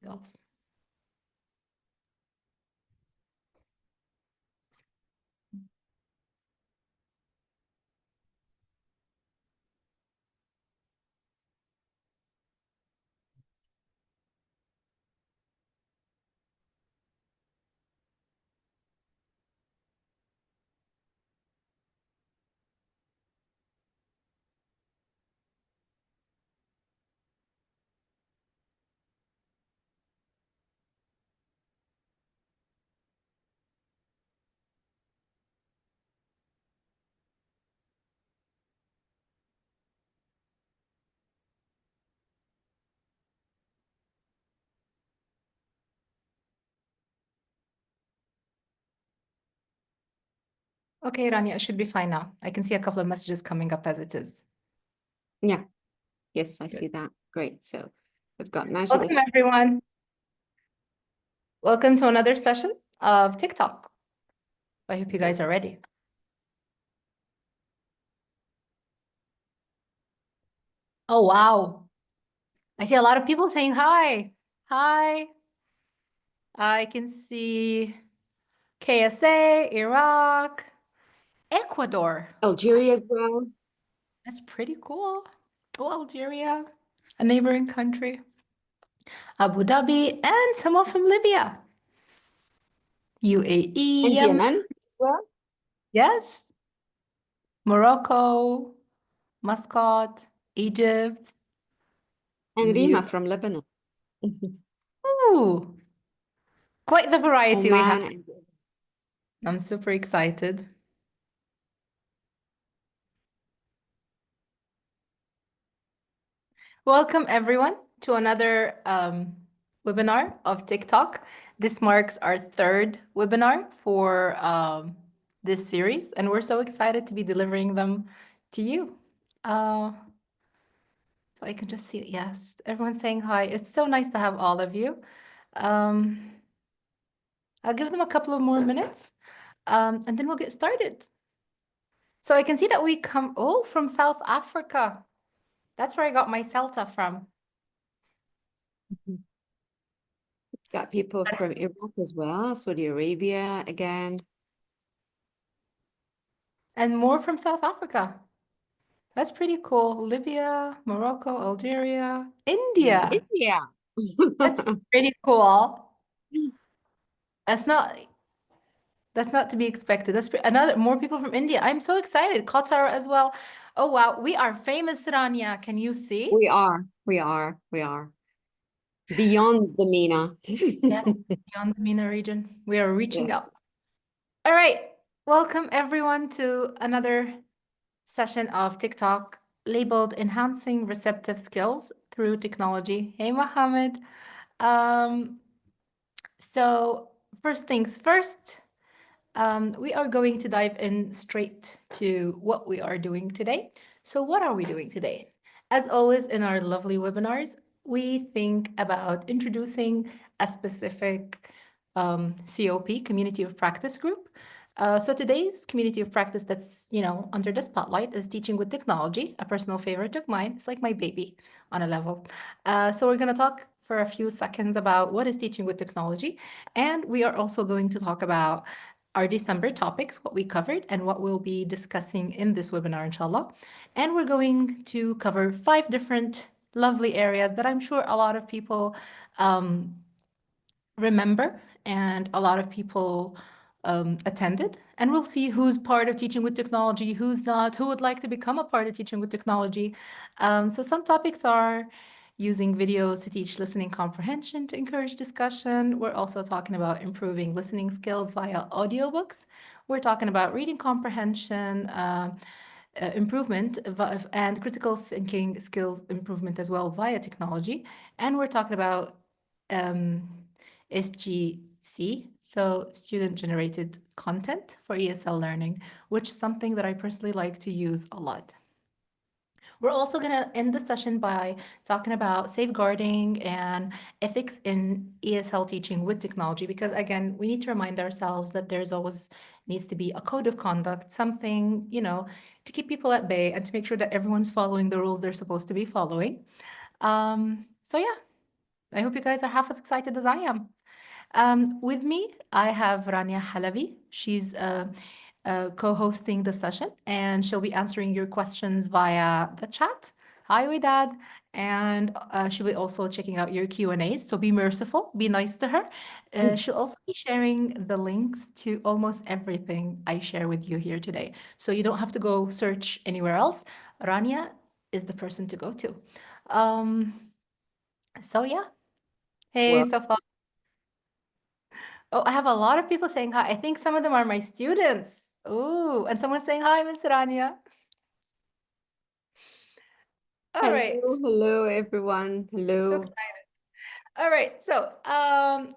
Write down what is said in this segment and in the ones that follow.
skills. Okay, Rania, it should be fine now. I can see a couple of messages coming up as it is. Yeah. Yes, I Good. see that. Great. So we've got Majid. Welcome, everyone. Welcome to another session of TikTok. I hope you guys are ready. Oh, wow. I see a lot of people saying hi. Hi. I can see KSA, Iraq, Ecuador. Algeria as well. That's pretty cool. Oh, Algeria, a neighboring country. Abu Dhabi, and someone from Libya. UAE, And Yemen. Yemen as well. Yes. Morocco, Muscat, Egypt. And Beautiful. Rima from Lebanon. Ooh, quite the variety we have. Oman. I'm super excited. Welcome, everyone, to another webinar of TikTok. This marks our third webinar for this series, and we're so excited to be delivering them to you. So I can just see it. Yes, everyone's saying hi. It's so nice to have all of you. I'll give them a couple of more minutes, and then we'll get started. So I can see that we come, from South Africa. That's where I got my CELTA from. Got people from Iraq as well, Saudi Arabia again. And more from South Africa. That's pretty cool. Libya, Morocco, Algeria, India. India. That's pretty cool. That's not to be expected. That's more people from India. I'm so excited. Qatar as well. Oh wow, we are famous, Rania. Can you see? We are. Beyond the MENA. Yes, beyond the MENA region. We are reaching out. All right. Welcome everyone to another session of TikTok labeled Enhancing Receptive Skills Through Technology. Hey, Mohammed. So first things first, we are going to dive in straight to what we are doing today. So what are we doing today? As always in our lovely webinars, we think about introducing a specific COP, Community of Practice group. So today's community of practice that's, under the spotlight is Teaching with Technology, a personal favorite of mine. It's like my baby on a level. So we're going to talk for a few seconds about what is Teaching with Technology. And we are also going to talk about our December topics, what we covered and what we'll be discussing in this webinar, inshallah. And we're going to cover 5 different lovely areas that I'm sure a lot of people remember and a lot of people attended. And we'll see who's part of Teaching with Technology, who's not, who would like to become a part of Teaching with Technology. So some topics are using videos to teach listening comprehension to encourage discussion. We're also talking about improving listening skills via audiobooks. We're talking about reading comprehension, improvement and critical thinking skills improvement as well via technology. And we're talking about SGC, so student-generated content for ESL learning, which is something that I personally like to use a lot. We're also going to end the session by talking about safeguarding and ethics in ESL teaching with technology, because again, we need to remind ourselves that there's always needs to be a code of conduct, something, to keep people at bay and to make sure that everyone's following the rules they're supposed to be following. So yeah, I hope you guys are half as excited as I am. With me, I have Rania Halabi. She's co-hosting the session, and she'll be answering your questions via the chat. Hi, Widad. And she'll be also checking out your Q&As. So be merciful, be nice to her. She'll also be sharing the links to almost everything I share with you here today. So you don't have to go search anywhere else. Rania is the person to go to. So yeah. Hey, Well, Safa. Oh, I have a lot of people saying hi. I think some of them are my students. Ooh, and someone's saying hi, Miss Rania. All right. hello, everyone. So Hello. excited. All right. So,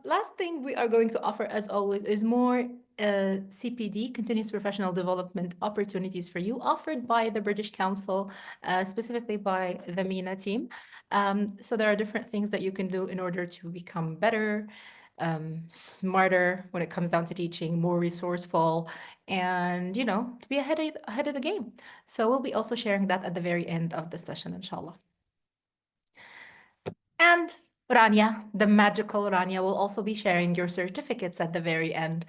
last thing we are going to offer, as always, is more CPD, continuous professional development opportunities for you, offered by the British Council, specifically by the MENA team. So there are different things that you can do in order to become better, smarter when it comes down to teaching, more resourceful, and to be ahead of the game. So we'll be also sharing that at the very end of the session, inshallah. And Rania, the magical Rania, will also be sharing your certificates at the very end.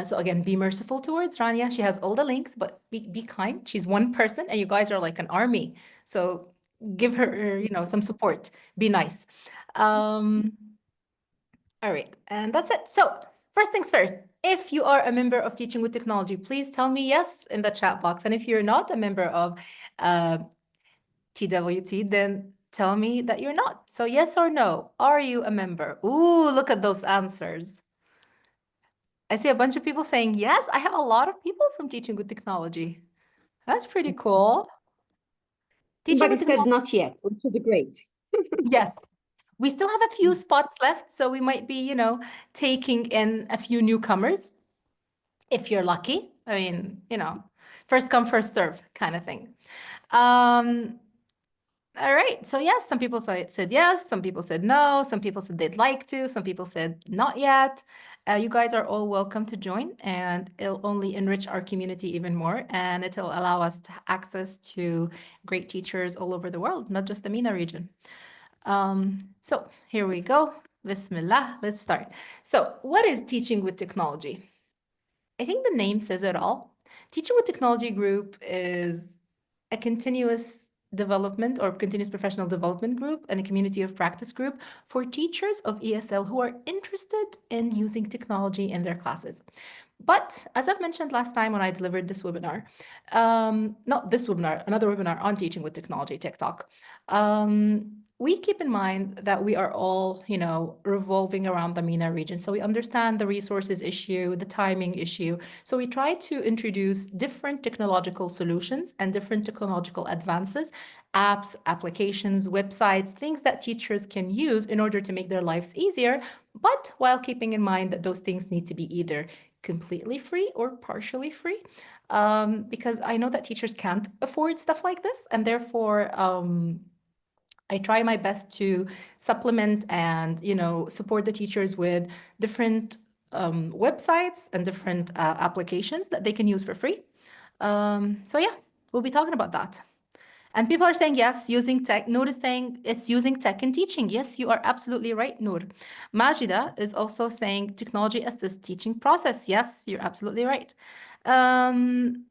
So again, be merciful towards Rania. She has all the links, but be kind. She's one person, and you guys are like an army. So give her, some support. Be nice. Um, all right, and that's it. So first things first. If you are a member of Teaching with Technology, please tell me yes in the chat box. And if you're not a member of TWT, then tell me that you're not. So yes or no, are you a member? Ooh, look at those answers. I see a bunch of people saying yes. I have a lot of people from Teaching with Technology. That's pretty cool. Teaching Somebody with said Technology, not yet, which is great. yes. We still have a few spots left, so we might be, taking in a few newcomers if you're lucky. I mean, first come, first serve kind of thing. Um, All right. So yes, some people said yes, some people said no, some people said they'd like to, some people said not yet. You guys are all welcome to join, and it'll only enrich our community even more, and it'll allow us to access to great teachers all over the world, not just the MENA region. So here we go. Bismillah. Let's start. So, what is teaching with technology? I think the name says it all. Teaching with Technology Group is a continuous development or continuous professional development group and a community of practice group for teachers of ESL who are interested in using technology in their classes. But as I've mentioned last time when I delivered this webinar, not this webinar, another webinar on teaching with technology, TikTok, we keep in mind that we are all, revolving around the MENA region. So we understand the resources issue, the timing issue. So we try to introduce different technological solutions and different technological advances, apps, applications, websites, things that teachers can use in order to make their lives easier, but while keeping in mind that those things need to be either completely free or partially free. Because I know that teachers can't afford stuff like this, and therefore, I try my best to supplement and support the teachers with different websites and different applications that they can use for free. So yeah, we'll be talking about that. And people are saying yes, using tech. Noor is saying it's using tech in teaching. Yes, you are absolutely right, Noor. Majida is also saying technology assists teaching process. Yes, you're absolutely right. Um,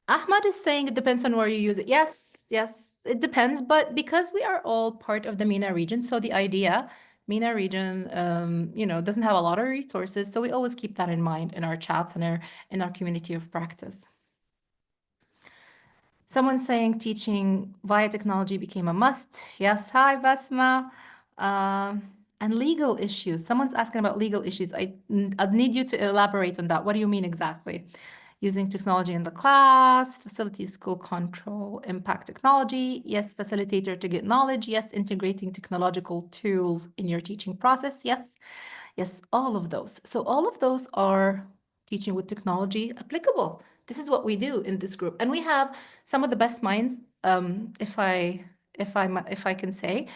Ahmad is saying it depends on where you use it. Yes, yes, it depends. But because we are all part of the MENA region, so the idea, MENA region, doesn't have a lot of resources. So we always keep that in mind in our chats and in our community of practice. Someone's saying teaching via technology became a must. Yes, hi, Basma. And legal issues. Someone's asking about legal issues. I'd need you to elaborate on that. What do you mean exactly? Using technology in the class, facility school control, impact technology. Yes, facilitator to get knowledge. Yes, integrating technological tools in your teaching process. Yes, yes, all of those. So all of those are teaching with technology applicable. This is what we do in this group, and we have some of the best minds. If I can say,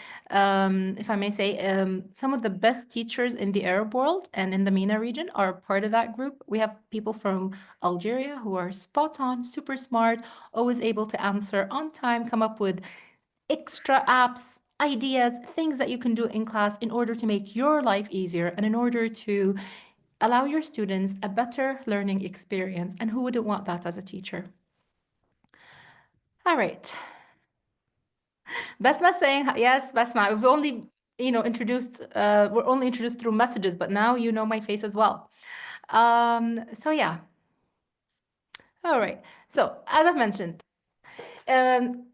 if I may say, some of the best teachers in the Arab world and in the MENA region are part of that group. We have people from Algeria who are spot on, super smart, always able to answer on time, come up with extra apps, ideas, things that you can do in class in order to make your life easier and in order to allow your students a better learning experience. And who wouldn't want that as a teacher? All right. Basma saying yes, Basma. We've only, introduced, we're only introduced through messages, but now you know my face as well. So yeah. All right. So as I've mentioned, um,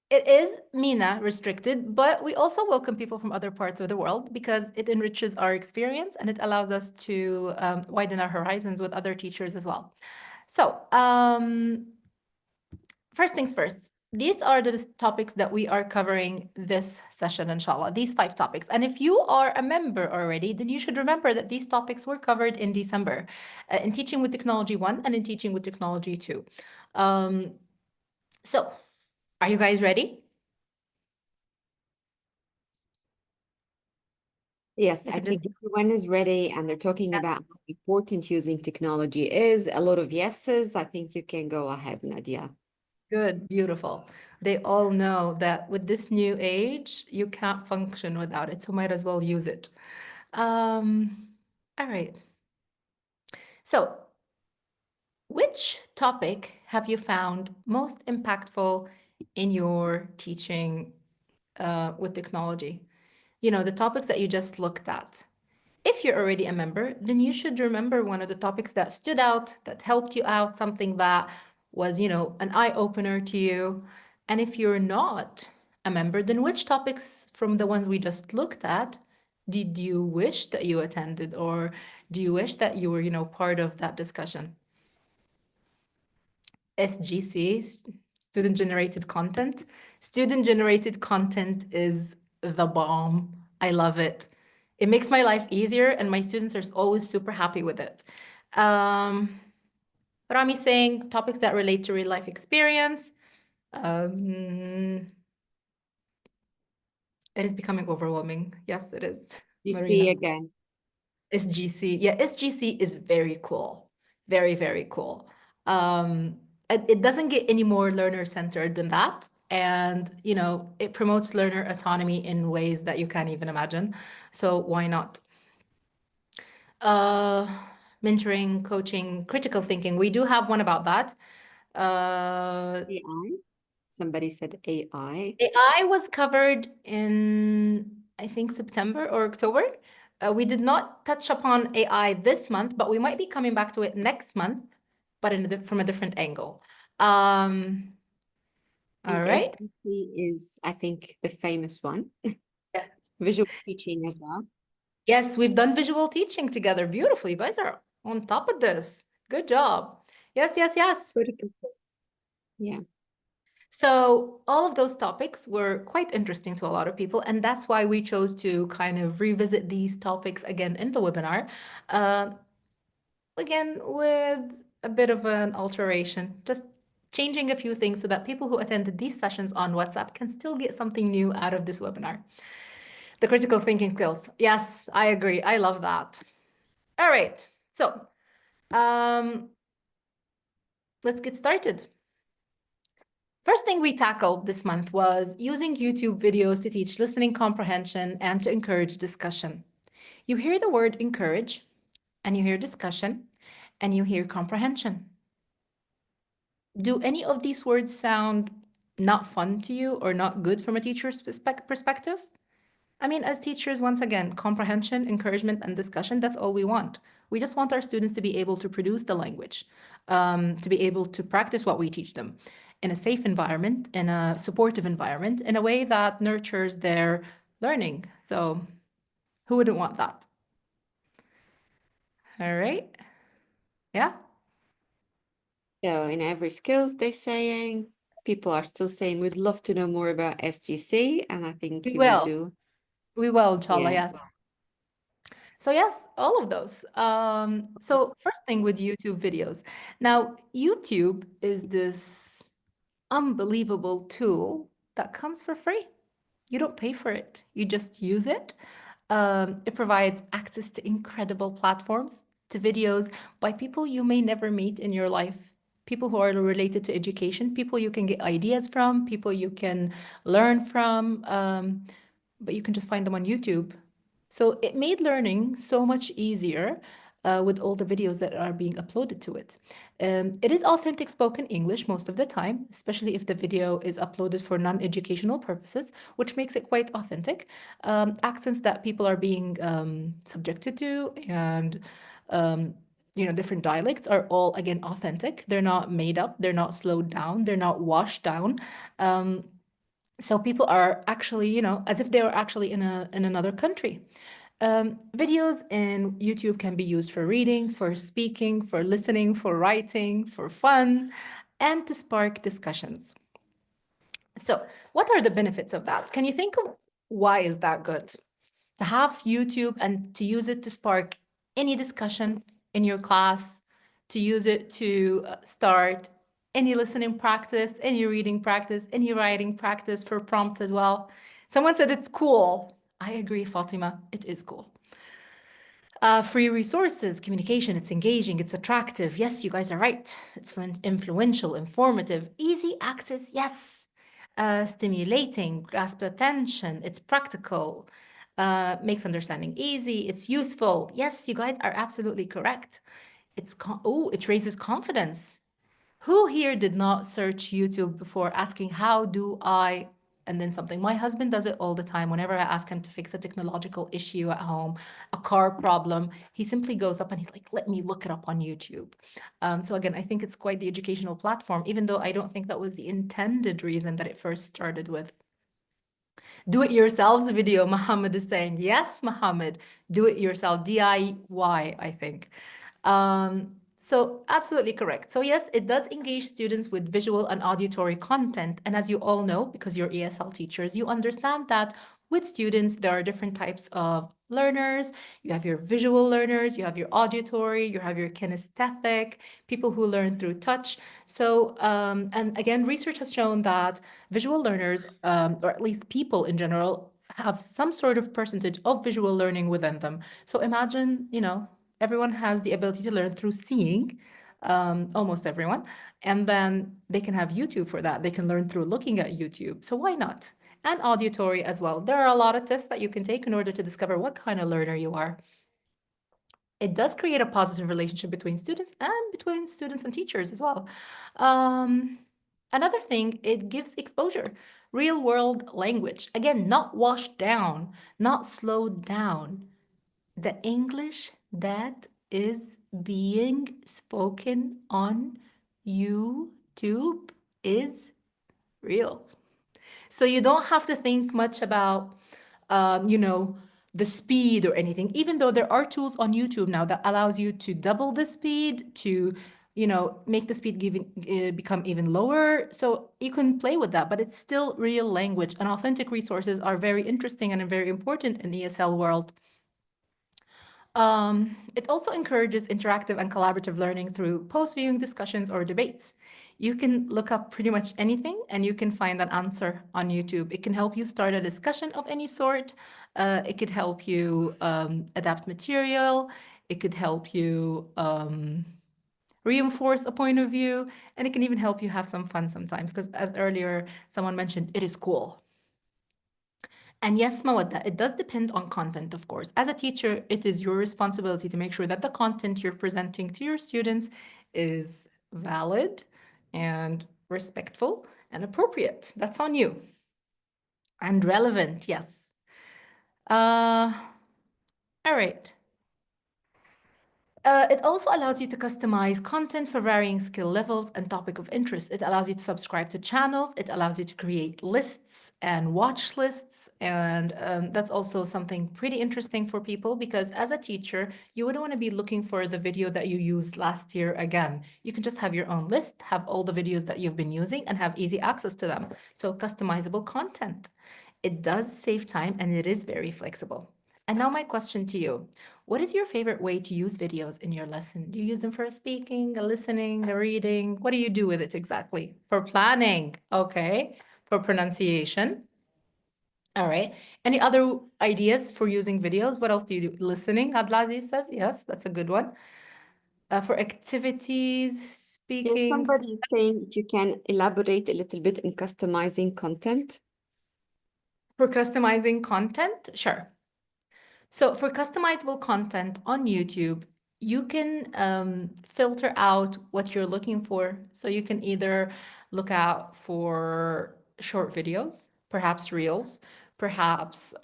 it is MENA restricted, but we also welcome people from other parts of the world because it enriches our experience and it allows us to widen our horizons with other teachers as well. So first things first, these are the topics that we are covering this session, inshallah, these 5 topics. And if you are a member already, then you should remember that these topics were covered in December in Teaching with Technology 1 and in Teaching with Technology 2. So are you guys ready? Yes, I think everyone is ready and they're talking about how important using technology is. A lot of yeses. I think you can go ahead, Nadia. Good, beautiful. They all know that with this new age, you can't function without it, so might as well use it. All right. So, which topic have you found most impactful in your teaching with technology? You know, the topics that you just looked at. If you're already a member, then you should remember one of the topics that stood out, that helped you out, something that was, an eye opener to you. And if you're not a member, then which topics from the ones we just looked at did you wish that you attended, or do you wish that you were, part of that discussion? SGC, student generated content. Student generated content is the bomb. I love it. It makes my life easier, and my students are always super happy with it. Rami saying topics that relate to real life experience. It is becoming overwhelming. Yes, it is. You Marina. see again. SGC. Yeah, SGC is very cool. Very, very cool. It doesn't get any more learner-centered than that. And, it promotes learner autonomy in ways that you can't even imagine. So why not? Mentoring, coaching, critical thinking. We do have one about that. AI. Somebody said AI. AI was covered in, I think, September or October. We did not touch upon AI this month, but we might be coming back to it next month, but from a different angle. All right. STP is, I think, the famous one. Yes. Visual teaching as well. Yes, we've done visual teaching together. Beautiful. You guys are on top of this. Good job. Yes, yes, yes. Critical. Yeah. So all of those topics were quite interesting to a lot of people, and that's why we chose to kind of revisit these topics again in the webinar. Again, with a bit of an alteration, just changing a few things so that people who attended these sessions on WhatsApp can still get something new out of this webinar. The critical thinking skills. Yes, I agree. I love that. All right. So let's get started. First thing we tackled this month was using YouTube videos to teach listening comprehension and to encourage discussion. You hear the word encourage, and you hear discussion, and you hear comprehension. Do any of these words sound not fun to you or not good from a teacher's perspective? I mean, as teachers, once again, comprehension, encouragement, and discussion, that's all we want. We just want our students to be able to produce the language, to be able to practice what we teach them in a safe environment, in a supportive environment, in a way that nurtures their learning. So who wouldn't want that? All right. Yeah. So in every skills they're saying, people are still saying we'd love to know more about SGC, and I think We we will. do. We will, inshallah, Yeah. yes. So yes, all of those. So first thing with YouTube videos. Now, YouTube is this unbelievable tool that comes for free. You don't pay for it. You just use it. It provides access to incredible platforms, to videos by people you may never meet in your life, people who are related to education, people you can get ideas from, people you can learn from. but you can just find them on YouTube. So it made learning so much easier with all the videos that are being uploaded to it. It is authentic spoken English most of the time, especially if the video is uploaded for non-educational purposes, which makes it quite authentic. Accents that people are being subjected to and different dialects are all again authentic. They're not made up, they're not slowed down, they're not washed down. So people are actually, as if they were actually in another country. Videos in YouTube can be used for reading, for speaking, for listening, for writing, for fun, and to spark discussions. So, what are the benefits of that? Can you think of why is that good? To have YouTube and to use it to spark any discussion in your class, to use it to start any listening practice, any reading practice, any writing practice for prompts as well. Someone said it's cool. I agree, Fatima. It is cool. Free resources, communication, it's engaging, it's attractive. Yes, you guys are right. It's influential, informative, easy access. Yes. Stimulating, grasps attention, it's practical, makes understanding easy, it's useful. Yes, you guys are absolutely correct. It raises confidence. Who here did not search YouTube before asking, how do I, and then something? My husband does it all the time. Whenever I ask him to fix a technological issue at home, a car problem, he simply goes up and he's like, let me look it up on YouTube. So again, I think it's quite the educational platform, even though I don't think that was the intended reason that it first started with. Do it yourselves video, Muhammad is saying. Yes, Muhammad, do it yourself, DIY, I think. So absolutely correct. So yes, it does engage students with visual and auditory content. And as you all know, because you're ESL teachers, you understand that with students, there are different types of learners. You have your visual learners, you have your auditory, you have your kinesthetic, people who learn through touch. So, and again, research has shown that visual learners, or at least people in general, have some sort of percentage of visual learning within them. So imagine, everyone has the ability to learn through seeing, almost everyone. And then they can have YouTube for that. They can learn through looking at YouTube. So why not? And auditory as well. There are a lot of tests that you can take in order to discover what kind of learner you are. It does create a positive relationship between students and teachers as well. Another thing, it gives exposure, real world language. Again, not washed down, not slowed down. The English that is being spoken on YouTube is real. So you don't have to think much about, the speed or anything, even though there are tools on YouTube now that allows you to double the speed, to, make the speed become even lower. So you can play with that, but it's still real language, and authentic resources are very interesting and very important in the ESL world. It also encourages interactive and collaborative learning through post-viewing discussions or debates. You can look up pretty much anything and you can find an answer on YouTube. It can help you start a discussion of any sort. It could help you adapt material. It could help you reinforce a point of view. And it can even help you have some fun sometimes, because as earlier someone mentioned, it is cool. And yes, Mawadda, it does depend on content, of course. As a teacher, it is your responsibility to make sure that the content you're presenting to your students is valid and respectful and appropriate. That's on you. And relevant, yes. All right. It also allows you to customize content for varying skill levels and topic of interest. It allows you to subscribe to channels. It allows you to create lists and watch lists. And that's also something pretty interesting for people, because as a teacher, you wouldn't want to be looking for the video that you used last year again. You can just have your own list, have all the videos that you've been using, and have easy access to them. So customizable content. It does save time and it is very flexible. And now my question to you, what is your favorite way to use videos in your lesson? Do you use them for speaking, listening, reading? What do you do with it exactly? For planning, okay. For pronunciation. All right. Any other ideas for using videos? What else do you do? Listening, Abdulaziz says, yes, that's a good one. For activities, Yes, speaking. somebody is saying if you can elaborate a little bit in customizing content. For customizing content, sure. So for customizable content on YouTube, you can filter out what you're looking for. So you can either look out for short videos, perhaps reels, perhaps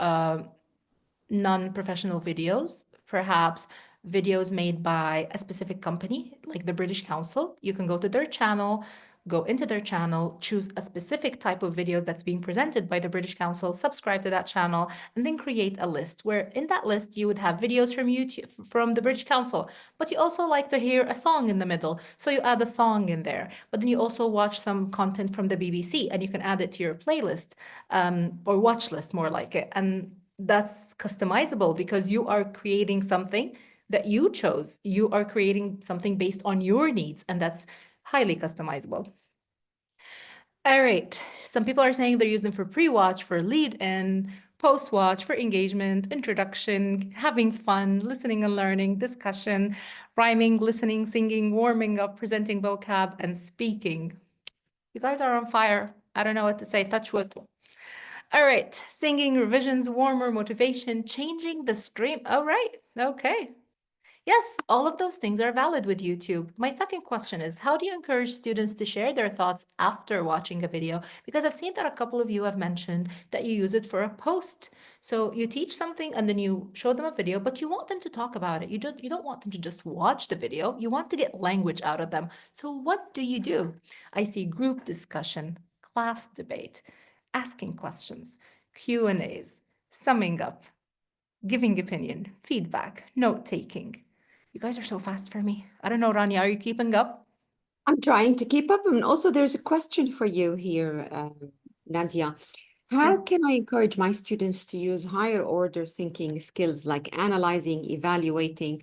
non-professional videos, perhaps videos made by a specific company like the British Council. You can go to their channel, go into their channel, choose a specific type of video that's being presented by the British Council, subscribe to that channel, and then create a list where in that list you would have videos from YouTube, from the British Council, but you also like to hear a song in the middle. So you add a song in there, but then you also watch some content from the BBC and you can add it to your playlist or watch list more like it. And that's customizable because you are creating something that you chose. You are creating something based on your needs, and that's highly customizable. All right. Some people are saying they're using them for pre-watch, for lead-in, post-watch, for engagement, introduction, having fun, listening and learning, discussion, rhyming, listening, singing, warming up, presenting vocab, and speaking. You guys are on fire. I don't know what to say. Touch wood. All right, singing, revisions, warmer, motivation, changing the stream. All right, okay. Yes, all of those things are valid with YouTube. My second question is, how do you encourage students to share their thoughts after watching a video? Because I've seen that a couple of you have mentioned that you use it for a post. So you teach something and then you show them a video, but you want them to talk about it. You don't want them to just watch the video. You want to get language out of them. So what do? I see group discussion, class debate, asking questions, Q&As, summing up, giving opinion, feedback, note taking. You guys are so fast for me. I don't know, Rania, are you keeping up? I'm trying to keep up. And also, there's a question for you here, Nadia. How Sure. can I encourage my students to use higher order thinking skills like analyzing, evaluating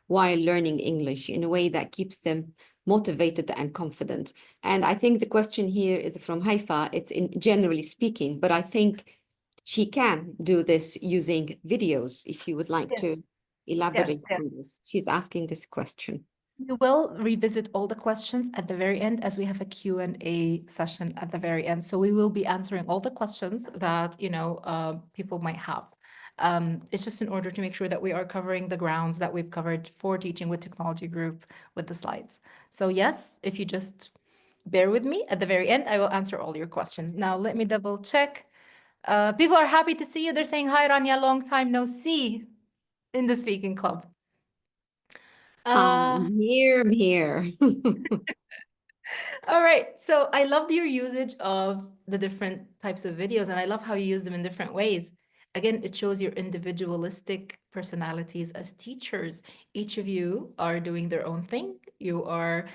while learning English in a way that keeps them motivated and confident? And I think the question here is from Haifa. It's in generally speaking, but I think she can do this using videos. If you would like Yes, to elaborate yes, yes. on this, she's asking this question. We will revisit all the questions at the very end as we have a Q&A session at the very end. So we will be answering all the questions that, people might have. It's just in order to make sure that we are covering the grounds that we've covered for Teaching with Technology group with the slides. So yes, if you just bear with me at the very end, I will answer all your questions. Now, let me double check. People are happy to see you. They're saying, hi, Rania, long time no see in the speaking club. Uh, I'm here, I'm here. all right. So I loved your usage of the different types of videos, and I love how you use them in different ways. Again, it shows your individualistic personalities as teachers. Each of you are doing their own thing. You are,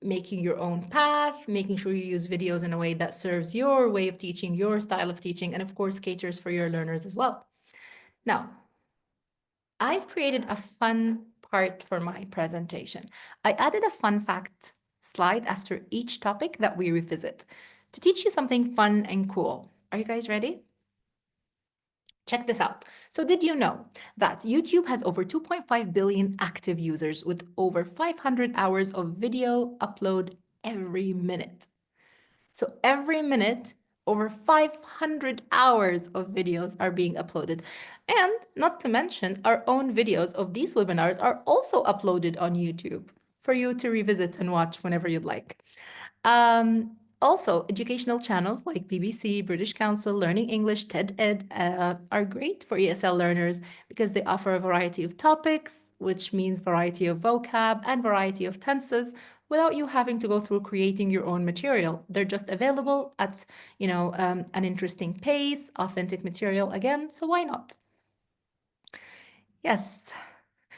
making your own path, making sure you use videos in a way that serves your way of teaching, your style of teaching, and of course, caters for your learners as well. Now, I've created a fun part for my presentation. I added a fun fact slide after each topic that we revisit to teach you something fun and cool. Are you guys ready? Check this out. So did you know that YouTube has over 2.5 billion active users with over 500 hours of video upload every minute? So every minute, over 500 hours of videos are being uploaded. And not to mention, our own videos of these webinars are also uploaded on YouTube for you to revisit and watch whenever you'd like. Also, educational channels like BBC, British Council, Learning English, TED Ed are great for ESL learners because they offer a variety of topics, which means variety of vocab and variety of tenses without you having to go through creating your own material. They're just available at, an interesting pace, authentic material again, so why not? Yes,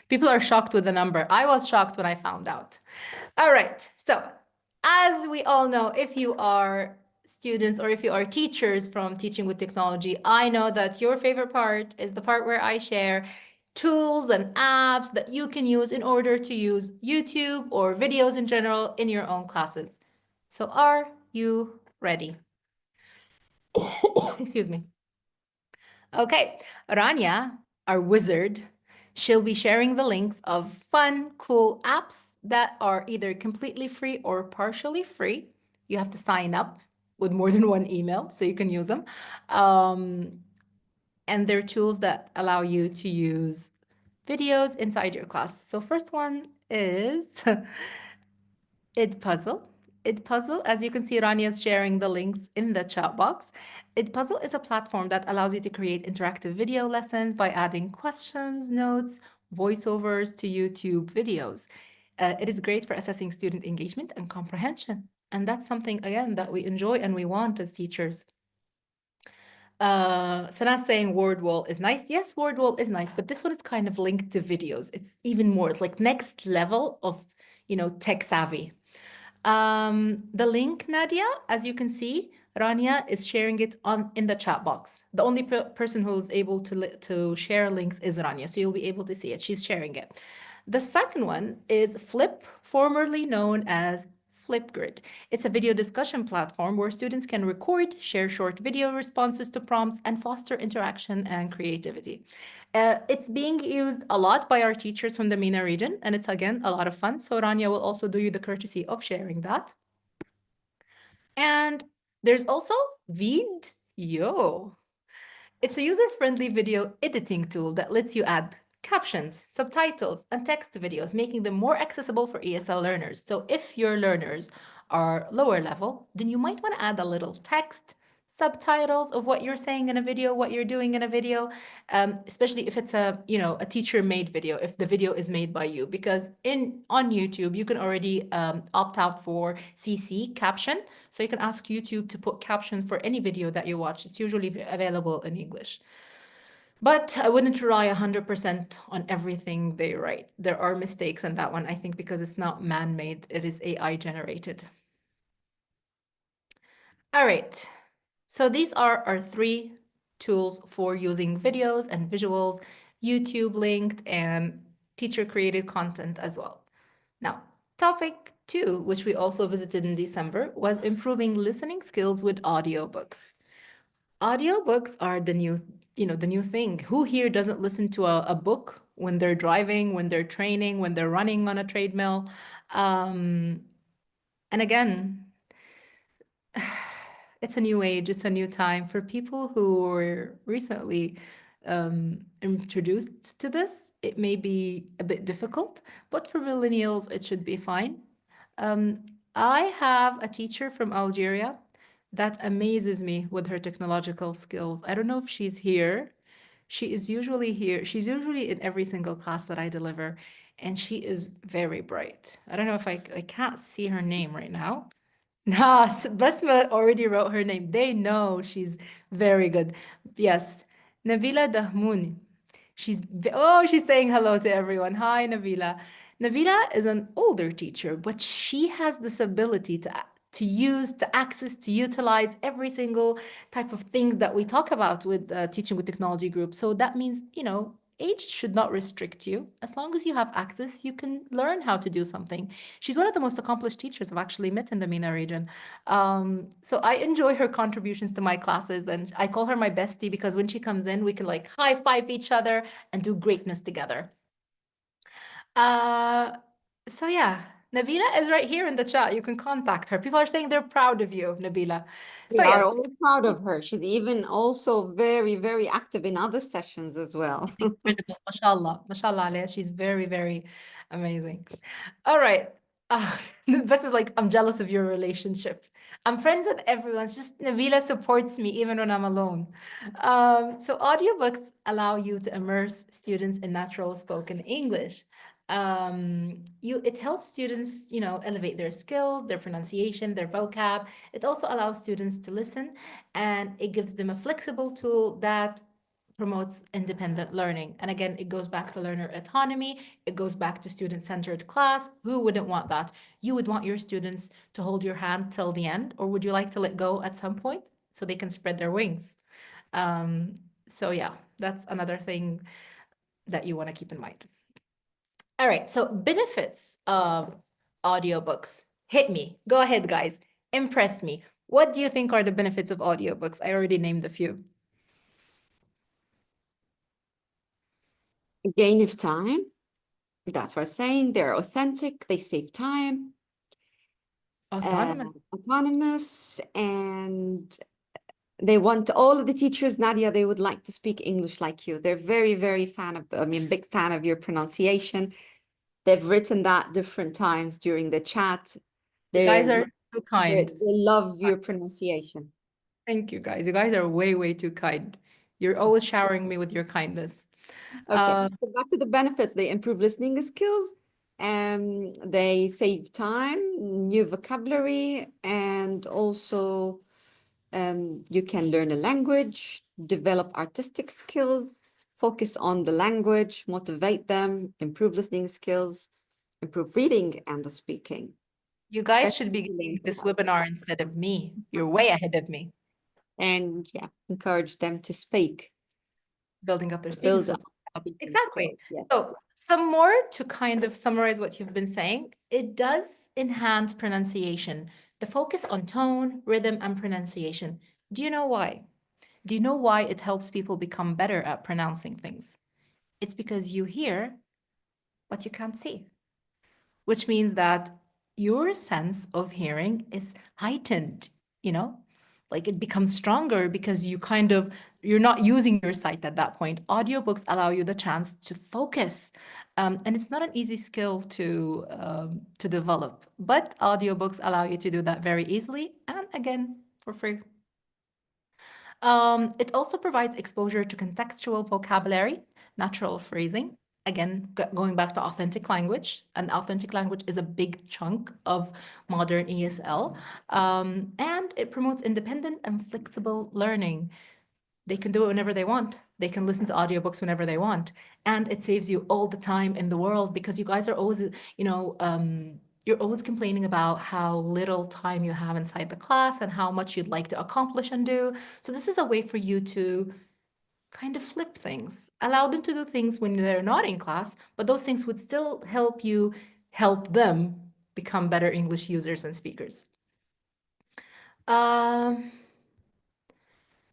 people are shocked with the number. I was shocked when I found out. All right, so as we all know, if you are students or if you are teachers from Teaching with Technology, I know that your favorite part is the part where I share tools and apps that you can use in order to use YouTube or videos in general in your own classes. So are you ready? Excuse me. Okay, Rania, our wizard, she'll be sharing the links of fun, cool apps that are either completely free or partially free. You have to sign up with more than one email, so you can use them. And they're tools that allow you to use videos inside your class. So first one is Edpuzzle. Edpuzzle, as you can see, Rania is sharing the links in the chat box. Edpuzzle is a platform that allows you to create interactive video lessons by adding questions, notes, voiceovers to YouTube videos. It is great for assessing student engagement and comprehension. And that's something, again, that we enjoy and we want as teachers. Sanaa's saying Wordwall is nice. Yes, Wordwall is nice, but this one is kind of linked to videos. It's even more, it's like next level of, tech savvy. The link, Nadia, as you can see, Rania is sharing it in the chat box. The only person who's able to share links is Rania, so you'll be able to see it. She's sharing it. The second one is Flip, formerly known as Flipgrid. It's a video discussion platform where students can record, share short video responses to prompts, and foster interaction and creativity. It's being used a lot by our teachers from the MENA region, and it's, again, a lot of fun. So Rania will also do you the courtesy of sharing that. And there's also Video. It's a user-friendly video editing tool that lets you add captions, subtitles, and text to videos, making them more accessible for ESL learners. So if your learners are lower level, then you might want to add a little text, subtitles of what you're saying in a video, what you're doing in a video, especially if it's a teacher-made video, if the video is made by you, because on YouTube you can already opt out for CC caption, so you can ask YouTube to put captions for any video that you watch. It's usually available in English. But I wouldn't rely 100% on everything they write. There are mistakes in that one, I think, because it's not man-made, it is AI generated. All right. So these are our 3 tools for using videos and visuals, YouTube linked, and teacher-created content as well. Now, topic 2, which we also visited in December, was improving listening skills with audiobooks. Audiobooks are the new thing. Who here doesn't listen to a book when they're driving, when they're training, when they're running on a treadmill? And again, it's a new age, it's a new time for people who were recently introduced to this. It may be a bit difficult, but for millennials, it should be fine. I have a teacher from Algeria that amazes me with her technological skills. I don't know if she's here. She is usually here. She's usually in every single class that I deliver, and she is very bright. I don't know if I can't see her name right now. Nah, Basma already wrote her name. They know she's very good. Yes, Nabila Dahmouni. She's saying hello to everyone. Hi, Nabila. Nabila is an older teacher, but she has this ability to use, to access, to utilize every single type of thing that we talk about with Teaching with Technology group. So that means, age should not restrict you. As long as you have access, you can learn how to do something. She's one of the most accomplished teachers I've actually met in the MENA region. So I enjoy her contributions to my classes, and I call her my bestie because when she comes in, we can like high five each other and do greatness together. So yeah, Nabila is right here in the chat. You can contact her. People are saying they're proud of you, Nabila. We So are yes, all proud of her. She's even also very, very active in other sessions as well. incredible. Mashallah. Mashallah alayha. She's very, very amazing. All right. The best was like, I'm jealous of your relationship. I'm friends with everyone. It's just Nabila supports me even when I'm alone. So audiobooks allow you to immerse students in natural spoken English. It helps students, elevate their skills, their pronunciation, their vocab. It also allows students to listen, and it gives them a flexible tool that promotes independent learning. And again, it goes back to learner autonomy. It goes back to student-centered class. Who wouldn't want that? You would want your students to hold your hand till the end, or would you like to let go at some point so they can spread their wings? So yeah, that's another thing that you want to keep in mind. All right, so benefits of audiobooks. Hit me. Go ahead, guys. Impress me. What do you think are the benefits of audiobooks? I already named a few. Gain of time. That's what I'm saying. They're authentic. They save time. Autonomous. autonomous, and they want all of the teachers, Nadia, they would like to speak English like you. They're very, very big fan of your pronunciation. They've written that different times during the chat. You guys They're, are too kind. they love your pronunciation. Thank you, guys. You guys are way, way too kind. You're always showering me with your kindness. Okay, so back to the benefits. They improve listening skills, they save time, new vocabulary, and also you can learn a language, develop artistic skills, focus on the language, motivate them, improve listening skills, improve reading and the speaking. You guys should be Especially getting this webinar instead of me. You're way ahead of me, and yeah, encourage them to speak, building up their speaking build skills. up speaking Exactly. skills. Yes. So, some more to kind of summarize what you've been saying. It does enhance pronunciation, the focus on tone, rhythm, and pronunciation. Do you know why? Do you know why it helps people become better at pronouncing things? It's because you hear, but you can't see, which means that your sense of hearing is heightened, you know? Like it becomes stronger because you're not using your sight at that point. Audiobooks allow you the chance to focus. And it's not an easy skill to develop, but audiobooks allow you to do that very easily and again for free. It also provides exposure to contextual vocabulary, natural phrasing. Again, going back to authentic language, and authentic language is a big chunk of modern ESL. And it promotes independent and flexible learning. They can do it whenever they want. They can listen to audiobooks whenever they want. And it saves you all the time in the world because you guys are always, you're always complaining about how little time you have inside the class and how much you'd like to accomplish and do. So this is a way for you to kind of flip things, allow them to do things when they're not in class, but those things would still help you help them become better English users and speakers. Um,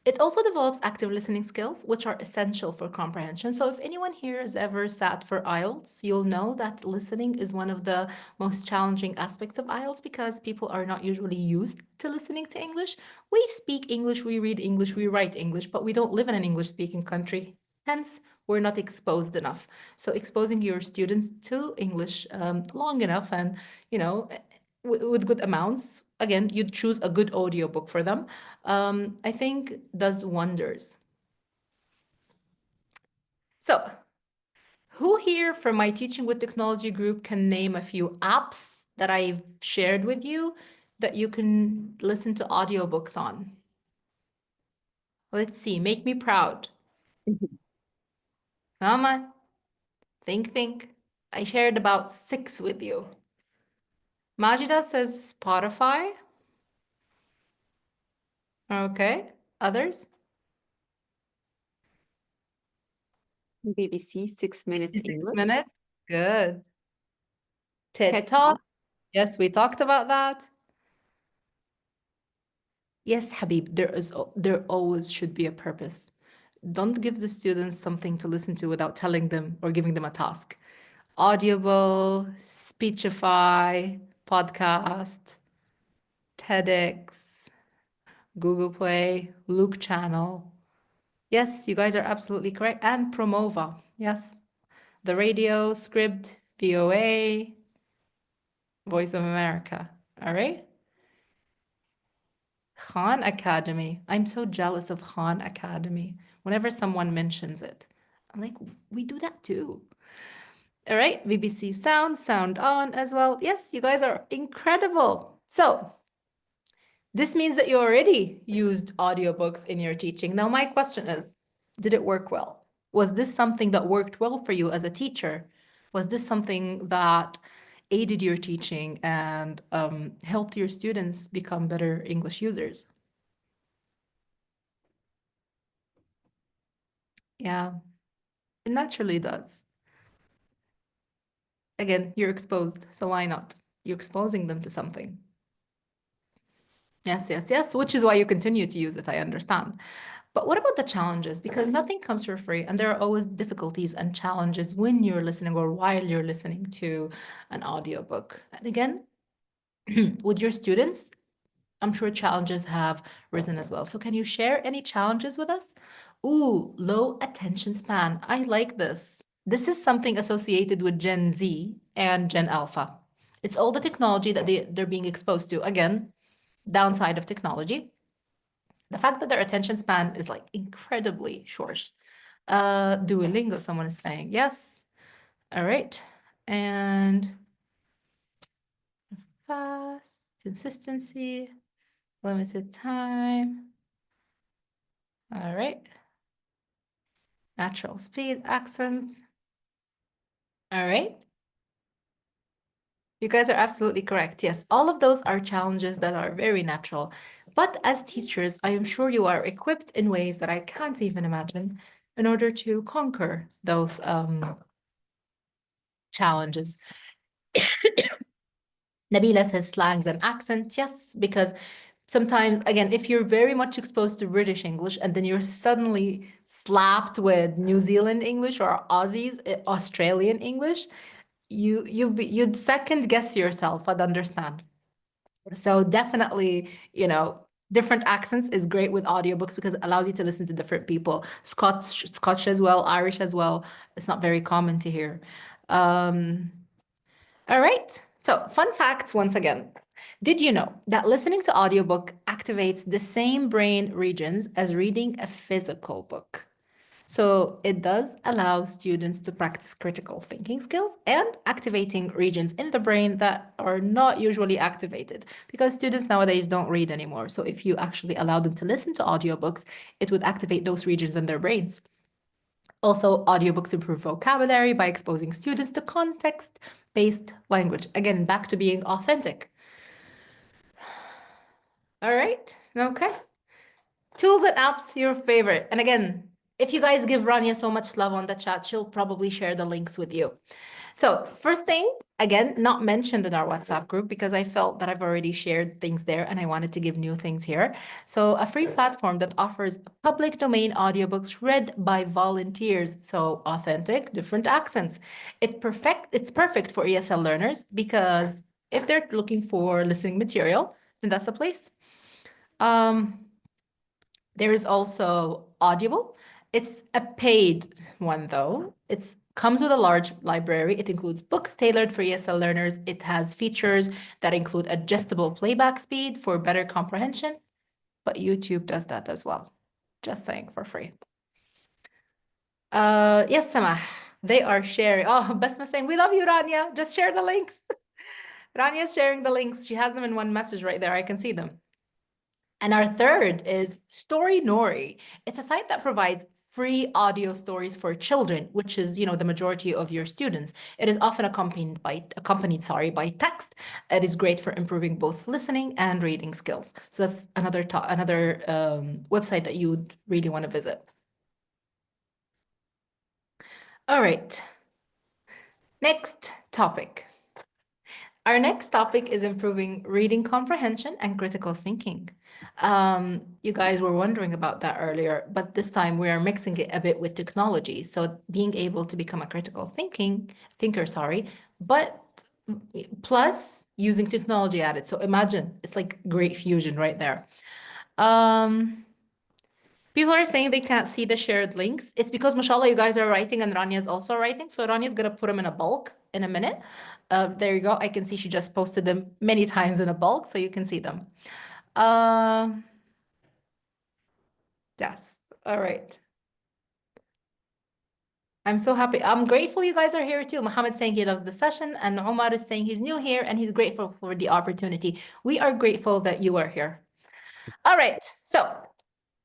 It also develops active listening skills, which are essential for comprehension. So, if anyone here has ever sat for IELTS, you'll know that listening is one of the most challenging aspects of IELTS because people are not usually used to listening to English. We speak English, we read English, we write English, but we don't live in an English speaking country. Hence, we're not exposed enough. So, exposing your students to English long enough and, with good amounts, again, you'd choose a good audiobook for them, I think does wonders. So, who here from my Teaching with Technology group can name a few apps that I've shared with you that you can listen to audiobooks on? Let's see, make me proud. Come on, think. I shared about 6 with you. Majida says Spotify. Okay, others? BBC 6 Minutes 6 English. minutes. Good. TED TED Talk. Talk. Yes, we talked about that. Yes, Habib, there always should be a purpose. Don't give the students something to listen to without telling them or giving them a task. Audible, Speechify, podcast, TEDx, Google Play, Luke Channel. Yes, you guys are absolutely correct. And Promova. Yes. The radio, Script, VOA, Voice of America. All right. Khan Academy. I'm so jealous of Khan Academy. Whenever someone mentions it, I'm like, we do that too. All right, BBC Sound, Sound On as well. Yes, you guys are incredible. So, this means that you already used audiobooks in your teaching. Now, my question is, did it work well? Was this something that worked well for you as a teacher? Was this something that aided your teaching and helped your students become better English users? Yeah, it naturally does. Again, you're exposed, so why not? You're exposing them to something. Yes, which is why you continue to use it, I understand. But what about the challenges? Because nothing comes for free, and there are always difficulties and challenges when you're listening or while you're listening to an audiobook. And again, with your students? I'm sure challenges have risen as well. So can you share any challenges with us? Ooh, low attention span. I like this. This is something associated with Gen Z and Gen Alpha. It's all the technology that they're being exposed to. Again, downside of technology. The fact that their attention span is like incredibly short. Duolingo, someone is saying. Yes. All right. And fast, consistency, limited time. All right. Natural speed, accents. All right. You guys are absolutely correct. Yes, all of those are challenges that are very natural. But as teachers, I am sure you are equipped in ways that I can't even imagine in order to conquer those challenges. Nabila says slangs and accent. Yes, because sometimes, again, if you're very much exposed to British English and then you're suddenly slapped with New Zealand English or Australian English, you'd second guess yourself. I'd understand. So definitely, different accents is great with audiobooks because it allows you to listen to different people. Scotch as well, Irish as well. It's not very common to hear. Um, all right. So, fun facts once again. Did you know that listening to audiobook activates the same brain regions as reading a physical book? So it does allow students to practice critical thinking skills and activating regions in the brain that are not usually activated because students nowadays don't read anymore. So if you actually allow them to listen to audiobooks, it would activate those regions in their brains. Also, audiobooks improve vocabulary by exposing students to context-based language. Again, back to being authentic. All right, okay. Tools and apps, your favorite. And again, if you guys give Rania so much love on the chat, she'll probably share the links with you. So first thing, again, not mentioned in our WhatsApp group because I felt that I've already shared things there and I wanted to give new things here. So a free platform that offers public domain audiobooks read by volunteers. So authentic, different accents. It's perfect for ESL learners because if they're looking for listening material, then that's a place. There is also Audible. It's a paid one though. It comes with a large library. It includes books tailored for ESL learners. It has features that include adjustable playback speed for better comprehension, but YouTube does that as well. Just saying for free. Yes, Samah. They are sharing. Oh, Basma saying, we love you, Rania. Just share the links. Rania is sharing the links. She has them in one message right there. I can see them. And our third is Story Nori. It's a site that provides free audio stories for children, which is, the majority of your students. It is often accompanied by text. It is great for improving both listening and reading skills. So that's another website that you would really want to visit. All right. Next topic. Our next topic is improving reading comprehension and critical thinking. You guys were wondering about that earlier, but this time we are mixing it a bit with technology. So being able to become a critical thinker, but plus using technology at it. So imagine it's like great fusion right there. People are saying they can't see the shared links. It's because, mashallah, you guys are writing and Rania is also writing. So Rania is going to put them in a bulk in a minute. There you go. I can see she just posted them many times in a bulk, so you can see them. Yes. All right. I'm so happy. I'm grateful you guys are here too. Mohammed saying he loves the session, and Omar is saying he's new here and he's grateful for the opportunity. We are grateful that you are here. All right. So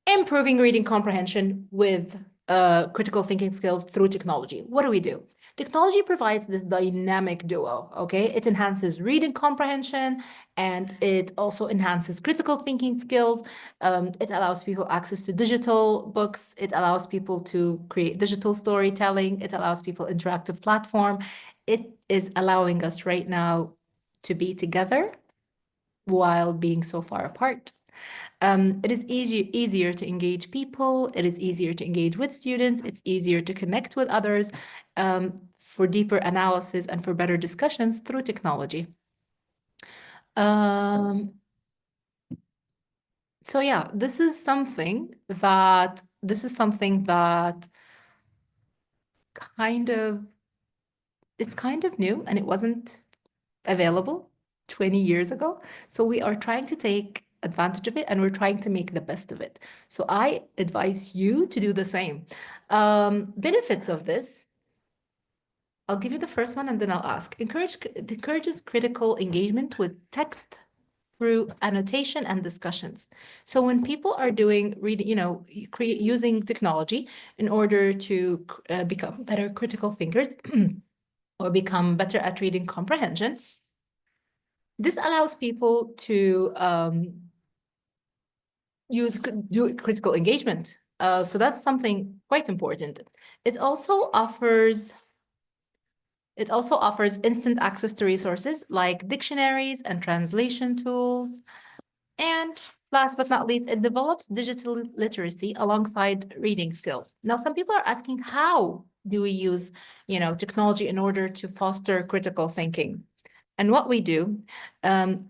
improving reading comprehension with critical thinking skills through technology. What do we do? Technology provides this dynamic duo, okay? It enhances reading comprehension and it also enhances critical thinking skills. It allows people access to digital books. It allows people to create digital storytelling. It allows people interactive platform. It is allowing us right now to be together while being so far apart. It is easier to engage people. It is easier to engage with students. It's easier to connect with others for deeper analysis and for better discussions through technology. So yeah, this is something that kind of it's kind of new and it wasn't available 20 years ago. So we are trying to take advantage of it and we're trying to make the best of it. So I advise you to do the same. Benefits of this, I'll give you the first one and then I'll ask. It encourages critical engagement with text through annotation and discussions. So when people are doing reading, using technology in order to become better critical thinkers or become better at reading comprehension, this allows people to do critical engagement. So that's something quite important. It also offers instant access to resources like dictionaries and translation tools. And last but not least, it develops digital literacy alongside reading skills. Now, some people are asking, how do we use, technology in order to foster critical thinking? And what we do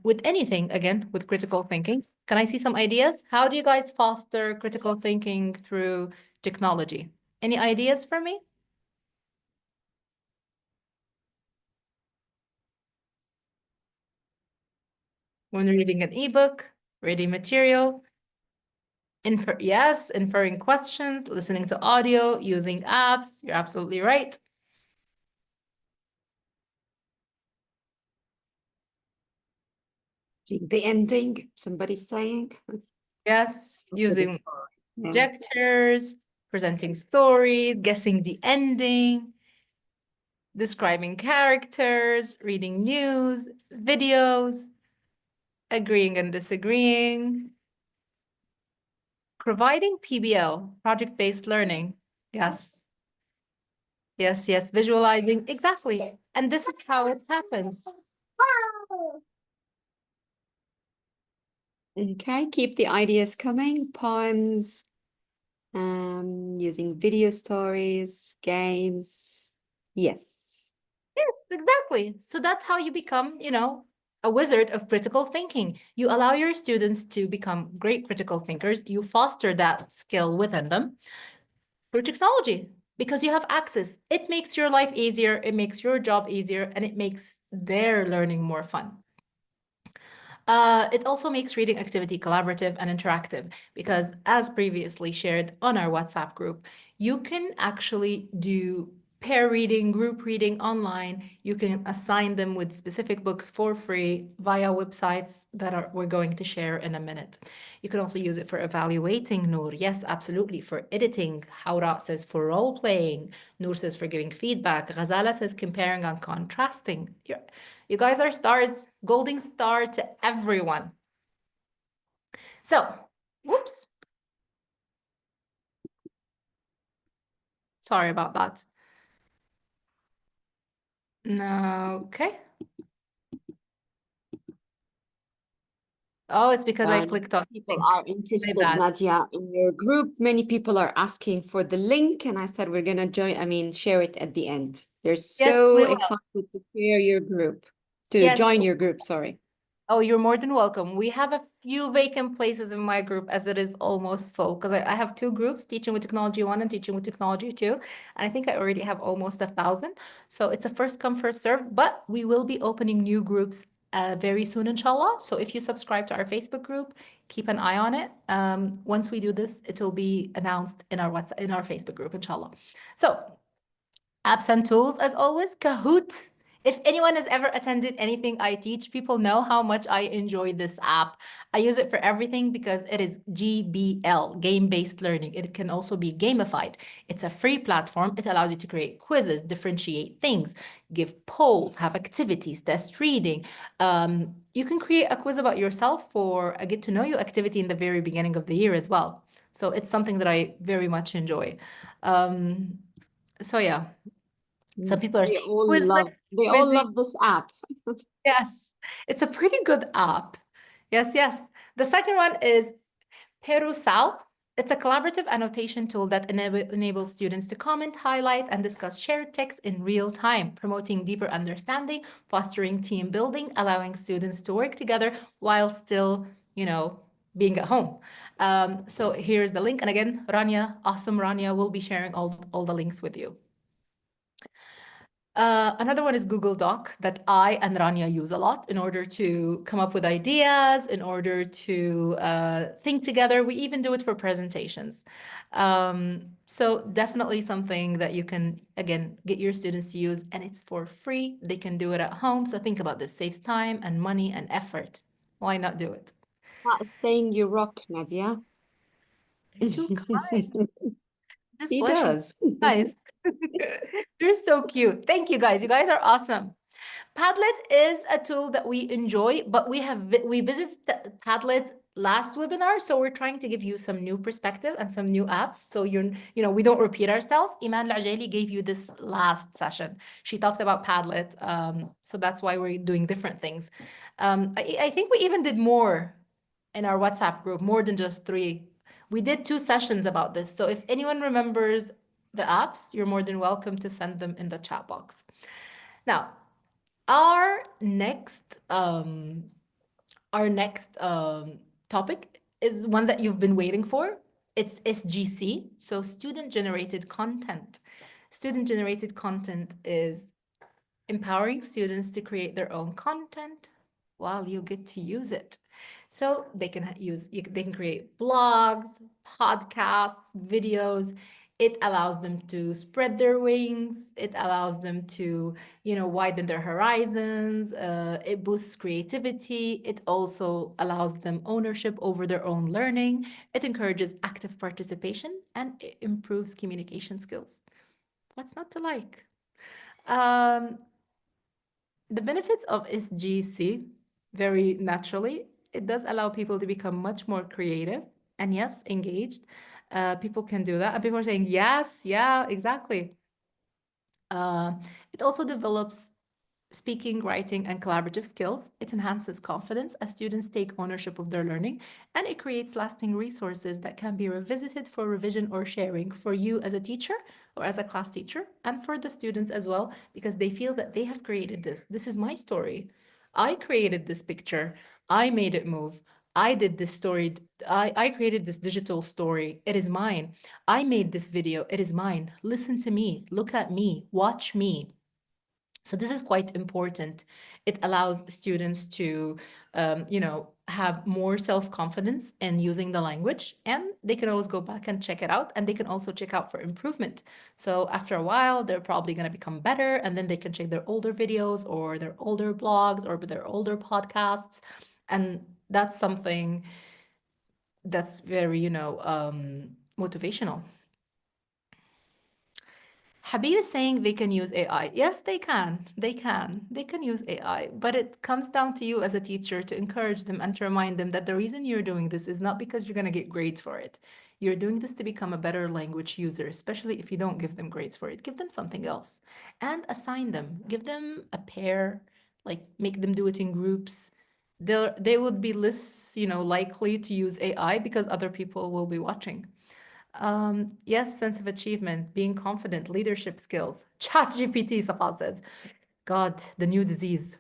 with anything, again, with critical thinking, can I see some ideas? How do you guys foster critical thinking through technology? Any ideas for me? When reading an ebook, reading material, inferring questions, listening to audio, using apps. You're absolutely right. The ending, somebody's saying. Yes, using Yeah. projectors, presenting stories, guessing the ending, describing characters, reading news, videos, agreeing and disagreeing, providing PBL, project-based learning. Yes. Yes, yes, visualizing. Exactly. And this is how it happens. Okay, keep the ideas coming. Poems, using video stories, games. Yes. Yes, exactly. So that's how you become, a wizard of critical thinking. You allow your students to become great critical thinkers. You foster that skill within them through technology because you have access. It makes your life easier, it makes your job easier, and it makes their learning more fun. It also makes reading activity collaborative and interactive because, as previously shared on our WhatsApp group, you can actually do pair reading, group reading online. You can assign them with specific books for free via websites that we're going to share in a minute. You can also use it for evaluating, Noor. Yes, absolutely. For editing, Hawra says for role playing, Noor says for giving feedback, Ghazala says comparing and contrasting. You guys are stars, golden star to everyone. So, whoops. Sorry about that. Okay. Oh, it's because I While clicked on people link. are My interested, bad. Nadia, in your group, many people are asking for the link, and I said we're gonna share it at the end. They're Yes, so we will. excited to share your group, to Yes. join your group, sorry. Oh, you're more than welcome. We have a few vacant places in my group as it is almost full because I have two groups, Teaching with Technology 1 and Teaching with Technology 2. And I think I already have almost 1,000. So it's a first come, first serve, but we will be opening new groups very soon, inshallah. So if you subscribe to our Facebook group, keep an eye on it. Once we do this, it will be announced in our Facebook group, inshallah. So apps and tools, as always, Kahoot. If anyone has ever attended anything I teach, people know how much I enjoy this app. I use it for everything because it is GBL, game-based learning. It can also be gamified. It's a free platform. It allows you to create quizzes, differentiate things, give polls, have activities, test reading. You can create a quiz about yourself for a get to know you activity in the very beginning of the year as well. So it's something that I very much enjoy. So yeah, some people are saying Quizlet, They all quizzing. love this app. Yes, it's a pretty good app. Yes, yes. The second one is Perusal. It's a collaborative annotation tool that enables students to comment, highlight, and discuss shared text in real time, promoting deeper understanding, fostering team building, allowing students to work together while still, being at home. So here's the link. And again, Rania, awesome Rania, will be sharing all the links with you. Another one is Google Doc that I and Rania use a lot in order to come up with ideas, in order to think together. We even do it for presentations. So definitely something that you can, again, get your students to use, and it's for free. They can do it at home. So think about this, saves time and money and effort. Why not do it? Saying you rock, Nadia. You're too kind. Just She blushing. does. Guys, you're so cute. Thank you, guys. You guys are awesome. Padlet is a tool that we enjoy, but we visited Padlet last webinar, so we're trying to give you some new perspective and some new apps. So we don't repeat ourselves. Iman Lajeli gave you this last session. She talked about Padlet, so that's why we're doing different things. I think we even did more in our WhatsApp group, more than just 3. We did 2 sessions about this. So if anyone remembers the apps, you're more than welcome to send them in the chat box. Now, our next topic is one that you've been waiting for. It's SGC, so student generated content. Student generated content is empowering students to create their own content while you get to use it. So they can they can create blogs, podcasts, videos. It allows them to spread their wings. It allows them to, widen their horizons. It boosts creativity. It also allows them ownership over their own learning. It encourages active participation and it improves communication skills. What's not to like? Um, the benefits of SGC, very naturally, it does allow people to become much more creative and, yes, engaged. People can do that. And people are saying, yes, yeah, exactly. It also develops speaking, writing, and collaborative skills. It enhances confidence as students take ownership of their learning, and it creates lasting resources that can be revisited for revision or sharing for you as a teacher or as a class teacher, and for the students as well, because they feel that they have created this. This is my story. I created this picture. I made it move. I did this story. I created this digital story. It is mine. I made this video. It is mine. Listen to me. Look at me. Watch me. So this is quite important. It allows students to, have more self-confidence in using the language, and they can always go back and check it out, and they can also check out for improvement. So after a while, they're probably going to become better, and then they can check their older videos or their older blogs or their older podcasts, and that's something that's very, motivational. Habib is saying they can use AI. Yes, they can. They can. They can use AI. But it comes down to you as a teacher to encourage them and to remind them that the reason you're doing this is not because you're going to get grades for it. You're doing this to become a better language user, especially if you don't give them grades for it. Give them something else and assign them. Give them a pair, like make them do it in groups. They would be less, likely to use AI because other people will be watching. Yes, sense of achievement, being confident, leadership skills. ChatGPT, Safa says. God, the new disease.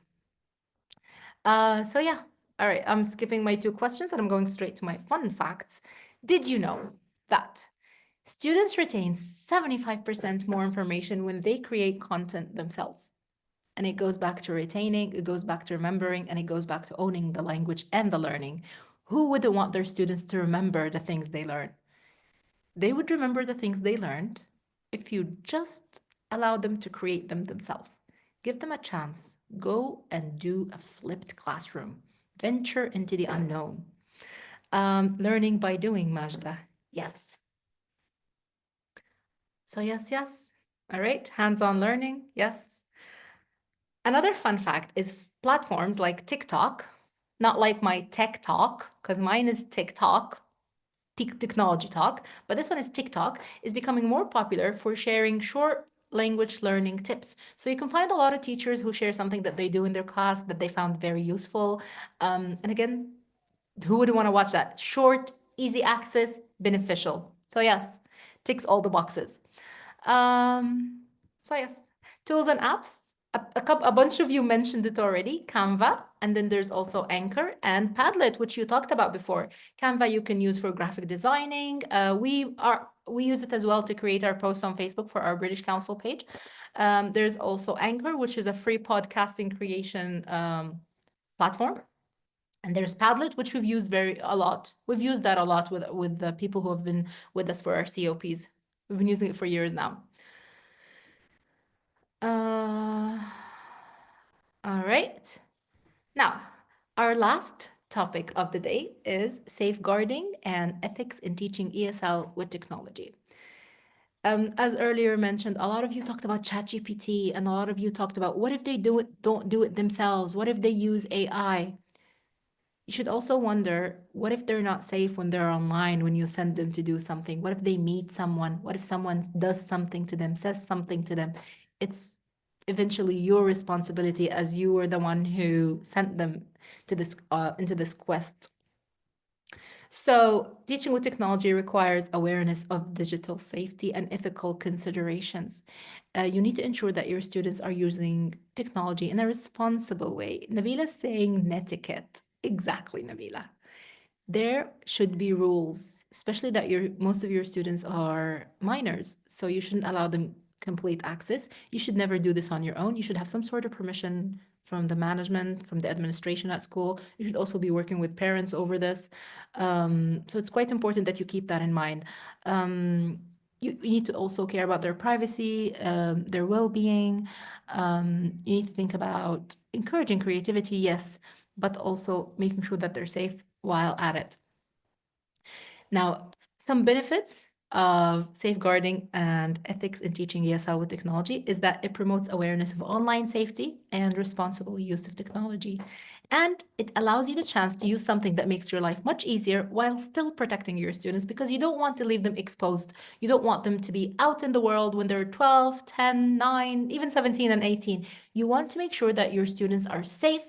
So yeah. All right, I'm skipping my 2 questions and I'm going straight to my fun facts. Did you know that students retain 75% more information when they create content themselves? And it goes back to retaining, it goes back to remembering, and it goes back to owning the language and the learning. Who wouldn't want their students to remember the things they learn? They would remember the things they learned if you just allow them to create them themselves. Give them a chance. Go and do a flipped classroom. Venture into the unknown. Learning by doing, Majda. Yes. So, yes, yes. All right. Hands on learning. Yes. Another fun fact is platforms like TikTok, not like my tech talk, because mine is TikTok, technology talk, but this one is TikTok, is becoming more popular for sharing short language learning tips. So you can find a lot of teachers who share something that they do in their class that they found very useful. And again, who would want to watch that? Short easy access, beneficial. So yes, ticks all the boxes. So yes, tools and apps. A bunch of you mentioned it already, Canva, and then there's also Anchor and Padlet, which you talked about before. Canva you can use for graphic designing. We use it as well to create our posts on Facebook for our British Council page. There's also Anchor, which is a free podcasting creation platform. And there's Padlet, which we've used a lot. We've used that a lot with the people who have been with us for our COPs. We've been using it for years now. All right. Now, our last topic of the day is safeguarding and ethics in teaching ESL with technology. As earlier mentioned, a lot of you talked about ChatGPT, and a lot of you talked about what if they don't do it themselves? What if they use AI? You should also wonder, what if they're not safe when they're online, when you send them to do something? What if they meet someone? What if someone does something to them, says something to them? It's eventually your responsibility, as you were the one who sent them to this into this quest. So teaching with technology requires awareness of digital safety and ethical considerations. You need to ensure that your students are using technology in a responsible way. Nabila's saying netiquette. Exactly, Nabila. There should be rules, especially that most of your students are minors, so you shouldn't allow them complete access. You should never do this on your own. You should have some sort of permission from the management, from the administration at school. You should also be working with parents over this. So it's quite important that you keep that in mind. You need to also care about their privacy, their well-being. You need to think about encouraging creativity, yes, but also making sure that they're safe while at it. Now, some benefits of safeguarding and ethics in teaching ESL with technology is that it promotes awareness of online safety and responsible use of technology. And it allows you the chance to use something that makes your life much easier while still protecting your students, because you don't want to leave them exposed. You don't want them to be out in the world when they're 12, 10, 9, even 17 and 18. You want to make sure that your students are safe,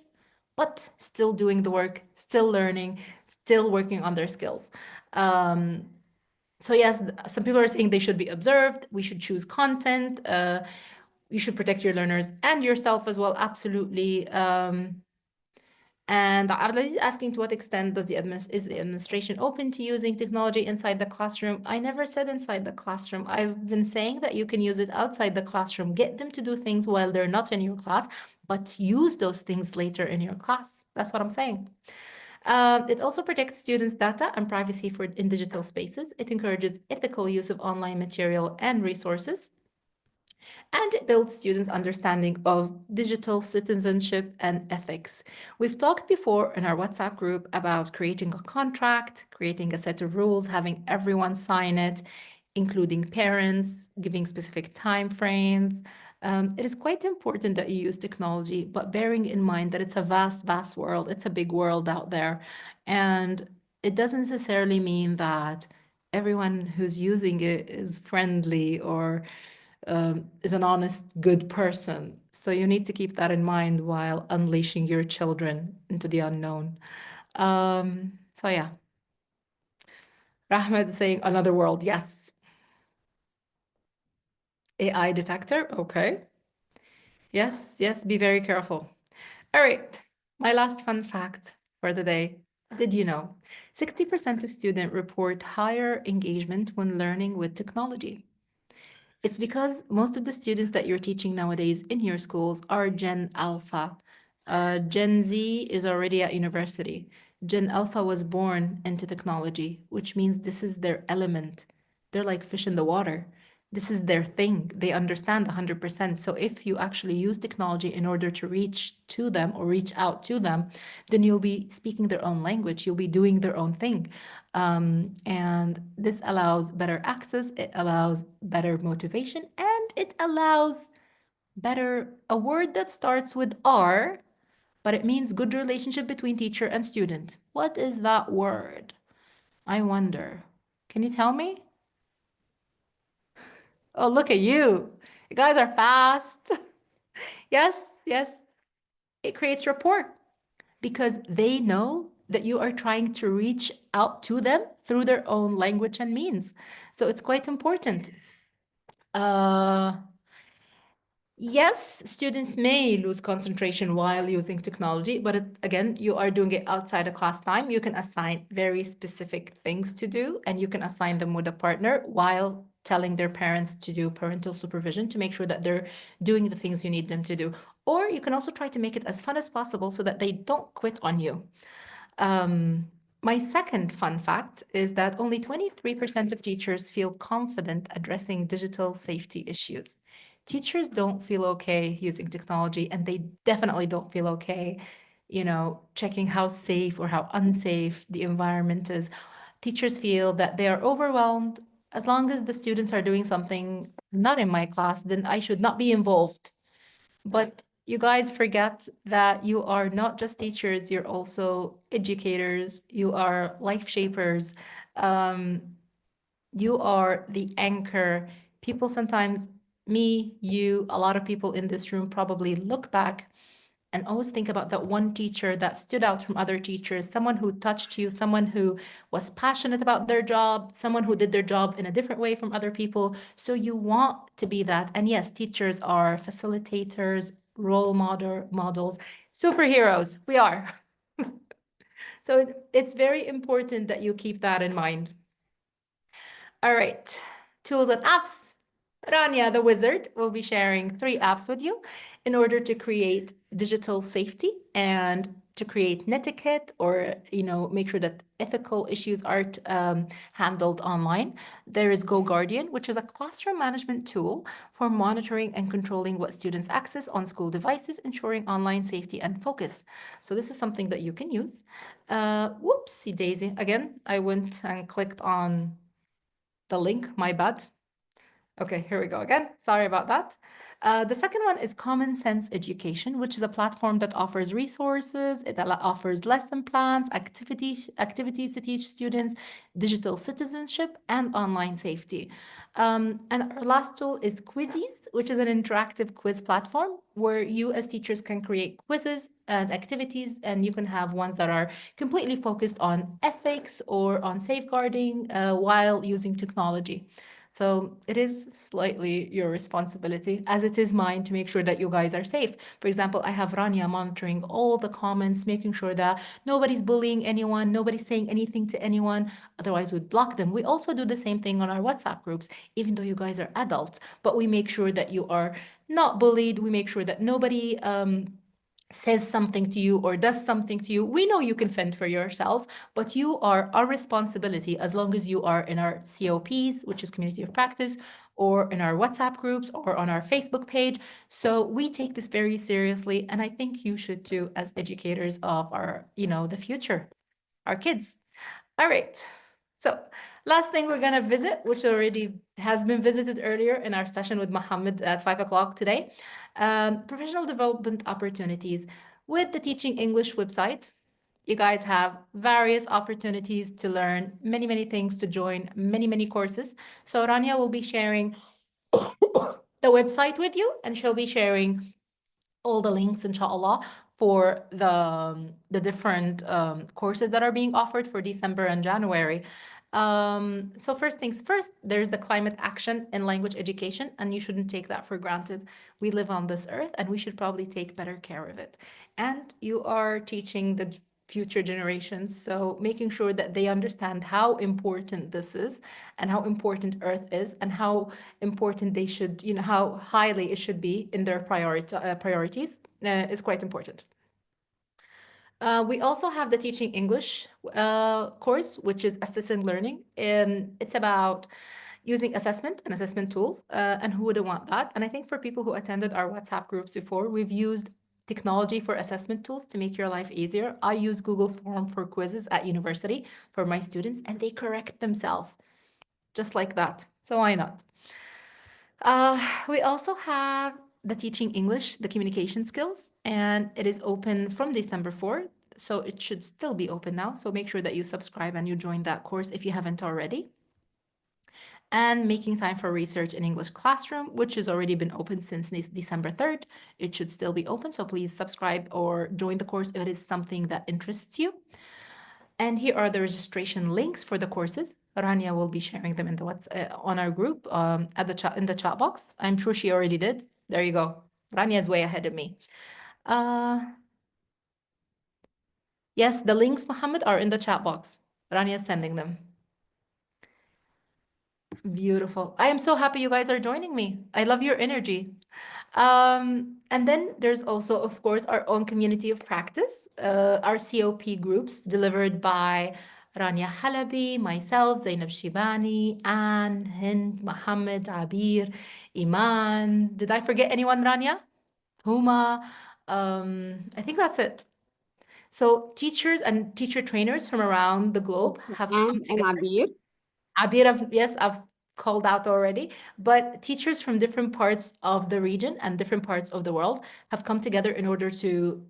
but still doing the work, still learning, still working on their skills. So yes, some people are saying they should be observed. We should choose content. You should protect your learners and yourself as well. Absolutely. And Abdulaziz is asking, to what extent is the administration open to using technology inside the classroom? I never said inside the classroom. I've been saying that you can use it outside the classroom. Get them to do things while they're not in your class, but use those things later in your class. That's what I'm saying. It also protects students' data and privacy in digital spaces. It encourages ethical use of online material and resources. And it builds students' understanding of digital citizenship and ethics. We've talked before in our WhatsApp group about creating a contract, creating a set of rules, having everyone sign it, including parents, giving specific time frames. It is quite important that you use technology, but bearing in mind that it's a vast, vast world. It's a big world out there. And it doesn't necessarily mean that everyone who's using it is friendly or is an honest, good person. So you need to keep that in mind while unleashing your children into the unknown. So yeah. Rahmat is saying another world. Yes. AI detector. Okay. Yes, yes, be very careful. All right. My last fun fact for the day. Did you know 60% of students report higher engagement when learning with technology? It's because most of the students that you're teaching nowadays in your schools are Gen Alpha. Gen Z is already at university. Gen Alpha was born into technology, which means this is their element. They're like fish in the water. This is their thing. They understand 100%. So if you actually use technology in order to reach to them or reach out to them, then you'll be speaking their own language. You'll be doing their own thing. And this allows better access, it allows better motivation, and it allows a word that starts with R, but it means good relationship between teacher and student. What is that word? I wonder. Can you tell me? Oh, look at you. You guys are fast. Yes, yes. It creates rapport because they know that you are trying to reach out to them through their own language and means. So it's quite important. Yes, students may lose concentration while using technology, but again, you are doing it outside of class time. You can assign very specific things to do, and you can assign them with a partner while telling their parents to do parental supervision to make sure that they're doing the things you need them to do. Or you can also try to make it as fun as possible so that they don't quit on you. My second fun fact is that only 23% of teachers feel confident addressing digital safety issues. Teachers don't feel okay using technology, and they definitely don't feel okay, checking how safe or how unsafe the environment is. Teachers feel that they are overwhelmed. As long as the students are doing something not in my class, then I should not be involved. But you guys forget that you are not just teachers, you're also educators, you are life shapers, um, you are the anchor. People sometimes, me, you, a lot of people in this room probably look back and always think about that one teacher that stood out from other teachers, someone who touched you, someone who was passionate about their job, someone who did their job in a different way from other people. So you want to be that. And yes, teachers are facilitators, models, superheroes. We are. So it's very important that you keep that in mind. All right, tools and apps. Rania, the wizard, will be sharing 3 apps with you in order to create digital safety and to create netiquette, or make sure that ethical issues aren't handled online. There is Go Guardian, which is a classroom management tool for monitoring and controlling what students access on school devices, ensuring online safety and focus. So this is something that you can use. Whoopsie daisy. Again, I went and clicked on the link, my bad. Okay, here we go again. Sorry about that. The second one is Common Sense Education, which is a platform that offers resources. It offers lesson plans, activities to teach students digital citizenship and online safety. And our last tool is Quizzes, which is an interactive quiz platform where you as teachers can create quizzes and activities, and you can have ones that are completely focused on ethics or on safeguarding while using technology. So it is slightly your responsibility, as it is mine, to make sure that you guys are safe. For example, I have Rania monitoring all the comments, making sure that nobody's bullying anyone, nobody's saying anything to anyone. Otherwise, we'd block them. We also do the same thing on our WhatsApp groups, even though you guys are adults. But we make sure that you are not bullied. We make sure that nobody says something to you or does something to you. We know you can fend for yourselves, but you are our responsibility as long as you are in our COPs, which is community of practice, or in our WhatsApp groups or on our Facebook page. So we take this very seriously, and I think you should too, as educators of our, the future, our kids. All right. So last thing we're gonna visit, which already has been visited earlier in our session with Mohammed at 5 o'clock today, professional development opportunities. With the Teaching English website, you guys have various opportunities to learn many, many things, to join many, many courses. So Rania will be sharing the website with you, and she'll be sharing all the links, inshallah, for the different courses that are being offered for December and January. So first things first, there's the climate action in language education, and you shouldn't take that for granted. We live on this earth, and we should probably take better care of it. And you are teaching the future generations, so making sure that they understand how important this is, and how important earth is, and how important they should, how highly it should be in their priorities is quite important. We also have the Teaching English course, which is assisting learning. It's about using assessment and assessment tools, and who wouldn't want that? And I think for people who attended our WhatsApp groups before, we've used technology for assessment tools to make your life easier. I use Google Form for quizzes at university for my students, and they correct themselves just like that. So why not? We also have the Teaching English, the communication skills, and it is open from December 4th. So it should still be open now. So make sure that you subscribe and you join that course if you haven't already. And making time for research in English classroom, which has already been open since December 3rd. It should still be open. So please subscribe or join the course if it is something that interests you. And here are the registration links for the courses. Rania will be sharing them in the on our group at the chat in the chat box. I'm sure she already did. There you go. Rania is way ahead of me. Yes, the links, Mohammed, are in the chat box. Rania is sending them. Beautiful. I am so happy you guys are joining me. I love your energy. And then there's also, of course, our own community of practice, our COP groups delivered by Rania Halabi, myself, Zainab Shibani, Anne, Hind, Mohammed, Abir, Iman. Did I forget anyone, Rania? Huma. I think that's it. So teachers and teacher trainers from around the globe have come And together. Abir. Abir, yes, I've called out already, but teachers from different parts of the region and different parts of the world have come together in order to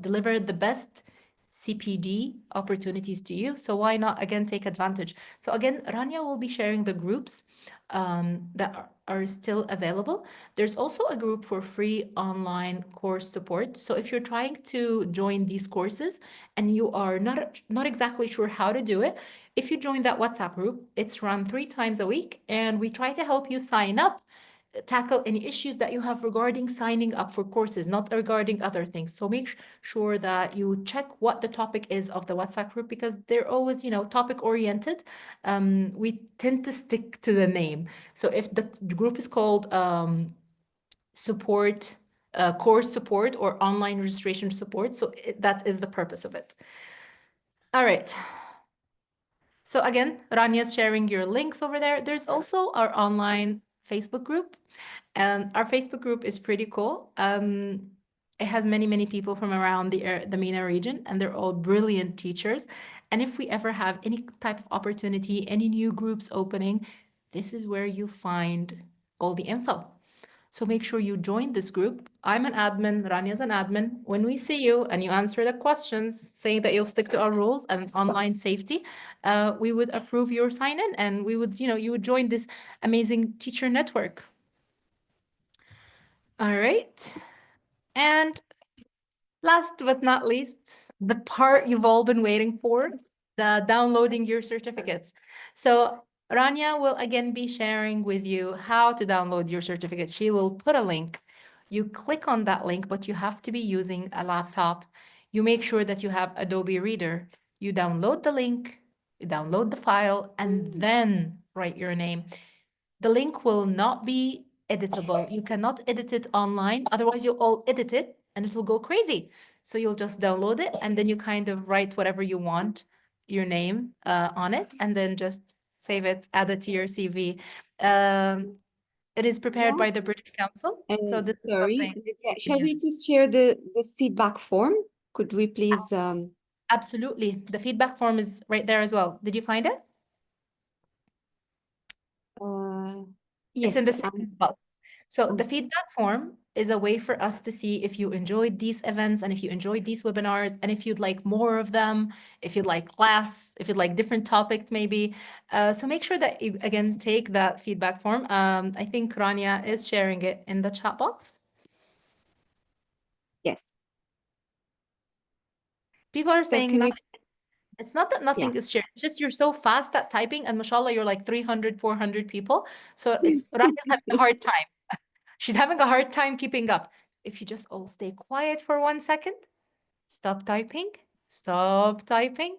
deliver the best CPD opportunities to you. So why not again take advantage? So again, Rania will be sharing the groups that are still available. There's also a group for free online course support. So if you're trying to join these courses and you are not exactly sure how to do it, if you join that WhatsApp group, it's run 3 times a week, and we try to help you sign up, tackle any issues that you have regarding signing up for courses, not regarding other things. So make sure that you check what the topic is of the WhatsApp group, because they're always, topic oriented. We tend to stick to the name. So if the group is called support, course support, or online registration support, so that is the purpose of it. All right. So again, Rania's sharing your links over there. There's also our online Facebook group. And our Facebook group is pretty cool. It has many, many people from around the MENA region, and they're all brilliant teachers. And if we ever have any type of opportunity, any new groups opening, this is where you find all the info. So make sure you join this group. I'm an admin, Rania's an admin. When we see you and you answer the questions saying that you'll stick to our rules and online safety, we would approve your sign-in, and we would, you would join this amazing teacher network. All right. And last but not least, the part you've all been waiting for, the downloading your certificates. So Rania will again be sharing with you how to download your certificate. She will put a link. You click on that link, but you have to be using a laptop. You make sure that you have Adobe Reader. You download the link, you download the file, and then write your name. The link will not be editable. You cannot edit it online. Otherwise, you'll all edit it and it will go crazy. So you'll just download it, and then you kind of write whatever you want, your name on it, and then just save it, add it to your CV. It is prepared by the British Council. So this is Sorry, something. shall we just share the feedback form? Could we please? Absolutely. The feedback form is right there as well. Did you find it? It's in Yes. the second box. So the feedback form is a way for us to see if you enjoyed these events and if you enjoyed these webinars, and if you'd like more of them, if you'd like class, if you'd like different topics maybe. So make sure that you, again, take that feedback form. I think Rania is sharing it in the chat box. Yes. People are So saying can you? it's not that nothing Yeah. is shared. It's just you're so fast at typing, and mashallah, you're like 300, 400 people. So it's Rania's having a hard time. She's having a hard time keeping up. If you just all stay quiet for 1 second, stop typing, stop typing.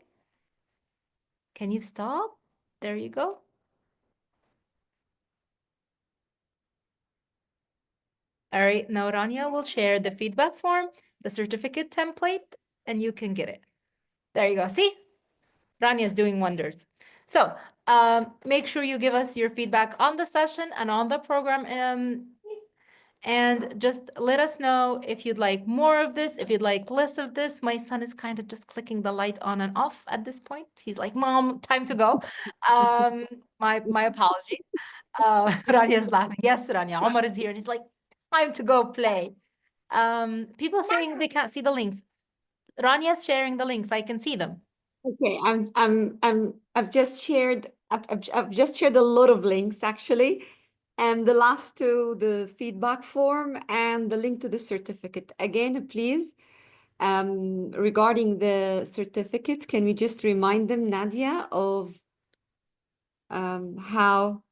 Can you stop? There you go. All right, now Rania will share the feedback form, the certificate template, and you can get it. There you go. See? Rania is doing wonders. So make sure you give us your feedback on the session and on the program. And just let us know if you'd like more of this, if you'd like less of this. My son is kind of just clicking the light on and off at this point. He's like, Mom, time to go. My apologies. Rania's laughing. Yes, Rania. Omar is here and he's like, time to go play. People saying they can't see the links. Rania's sharing the links. I can see them. Okay, I've just shared. I've just shared a lot of links actually, and the last two, the feedback form and the link to the certificate. Again, please, Regarding the certificates, can we just remind them, Nadia, of how?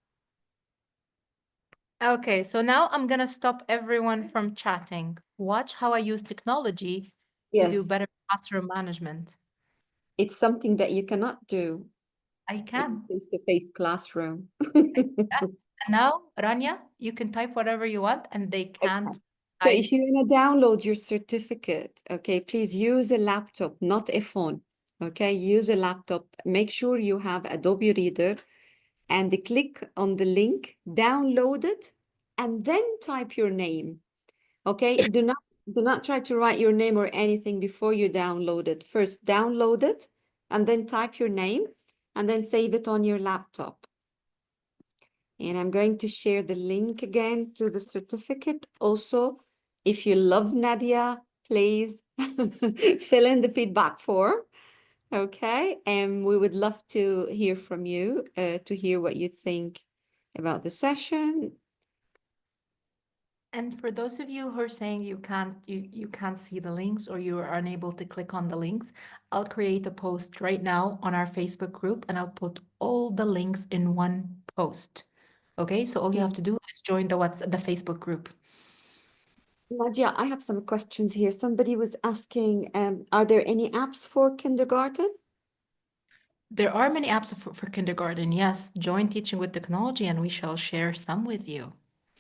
Okay, so now I'm gonna stop everyone from chatting. Watch how I use technology to do Yes, better classroom management. it's something that you cannot do I in can. face-to-face classroom. Yes. And now, Rania, you can type whatever you want and they Okay. can't So type. if you want to download your certificate, okay, please use a laptop, not a phone. Okay, use a laptop. Make sure you have Adobe Reader and click on the link, download it, and then type your name. Okay, do not try to write your name or anything before you download it. First, download it and then type your name and then save it on your laptop. And I'm going to share the link again to the certificate. Also, if you love Nadia, please fill in the feedback form. Okay, and we would love to hear from you, to hear what you think about the session. And for those of you who are saying you can't see the links or you are unable to click on the links, I'll create a post right now on our Facebook group and I'll put all the links in one post. Okay, so all you have to do is join the Facebook group. Nadia, I have some questions here. Somebody was asking, are there any apps for kindergarten? There are many apps for kindergarten. Yes, join Teaching with Technology and we shall share some with you.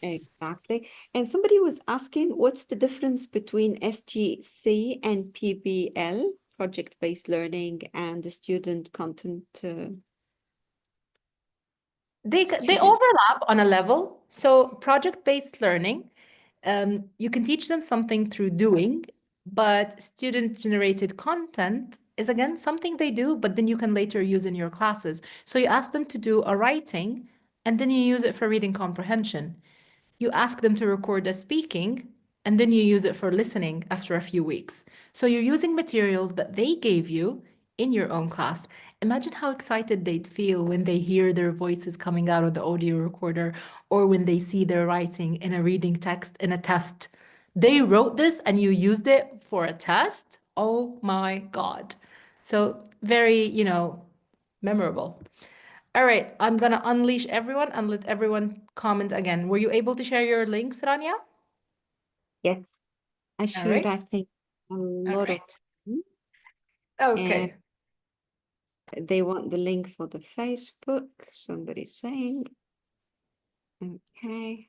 Exactly. And somebody was asking, what's the difference between SGC and PBL, project-based learning, and the student content? They Student. overlap on a level. So project-based learning, you can teach them something through doing, but student-generated content is again something they do, but then you can later use in your classes. So you ask them to do a writing, and then you use it for reading comprehension. You ask them to record a speaking, and then you use it for listening after a few weeks. So you're using materials that they gave you in your own class. Imagine how excited they'd feel when they hear their voices coming out of the audio recorder or when they see their writing in a reading text in a test. They wrote this and you used it for a test? Oh my God. So very, memorable. All right, I'm gonna unleash everyone and let everyone comment again. Were you able to share your links, Rania? Yes, I All shared, right. I think, a All lot of right. things, and Okay. they want the link for the Facebook, somebody's saying. Okay.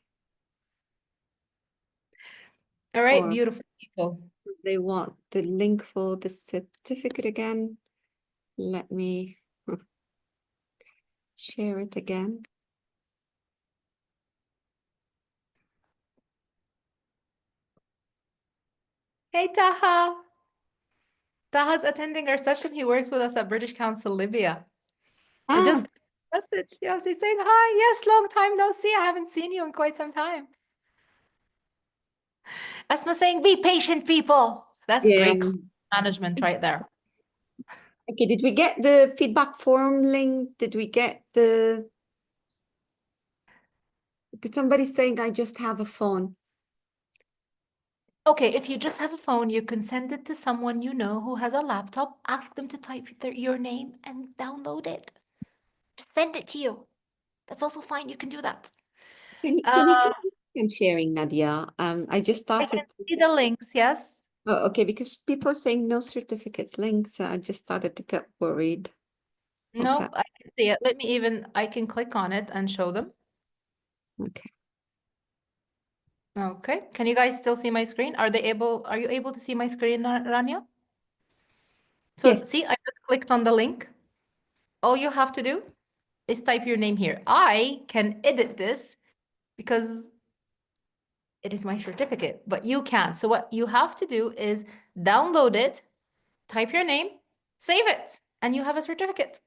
All right, Or beautiful people. they want the link for the certificate again. Let me share it again. Hey, Taha. Taha's attending our session. He works with us at British Council Libya. I Ah, just message. Yes, he's saying hi. Yes, long time no see. I haven't seen you in quite some time. Asma saying, be patient, people. That's yeah. great management right there. Okay, did we get the feedback form link? Did we get the, because somebody's saying I just have a phone. Okay, if you just have a phone, you can send it to someone you know who has a laptop, ask them to type your name and download it. Just send it to you. That's also fine. You can do that. Can you see I'm sharing, Nadia? I just I can started. see the links, yes? Oh, okay, because people are saying no certificates links, so I just started to get worried. Okay, Nope, I can see it. I can click on it and show them. okay. Okay. Can you guys still see my screen? Are you able to see my screen, Rania? So Yes. see, I just clicked on the link. All you have to do is type your name here. I can edit this because it is my certificate, but you can't. So what you have to do is download it, type your name, save it, and you have a certificate.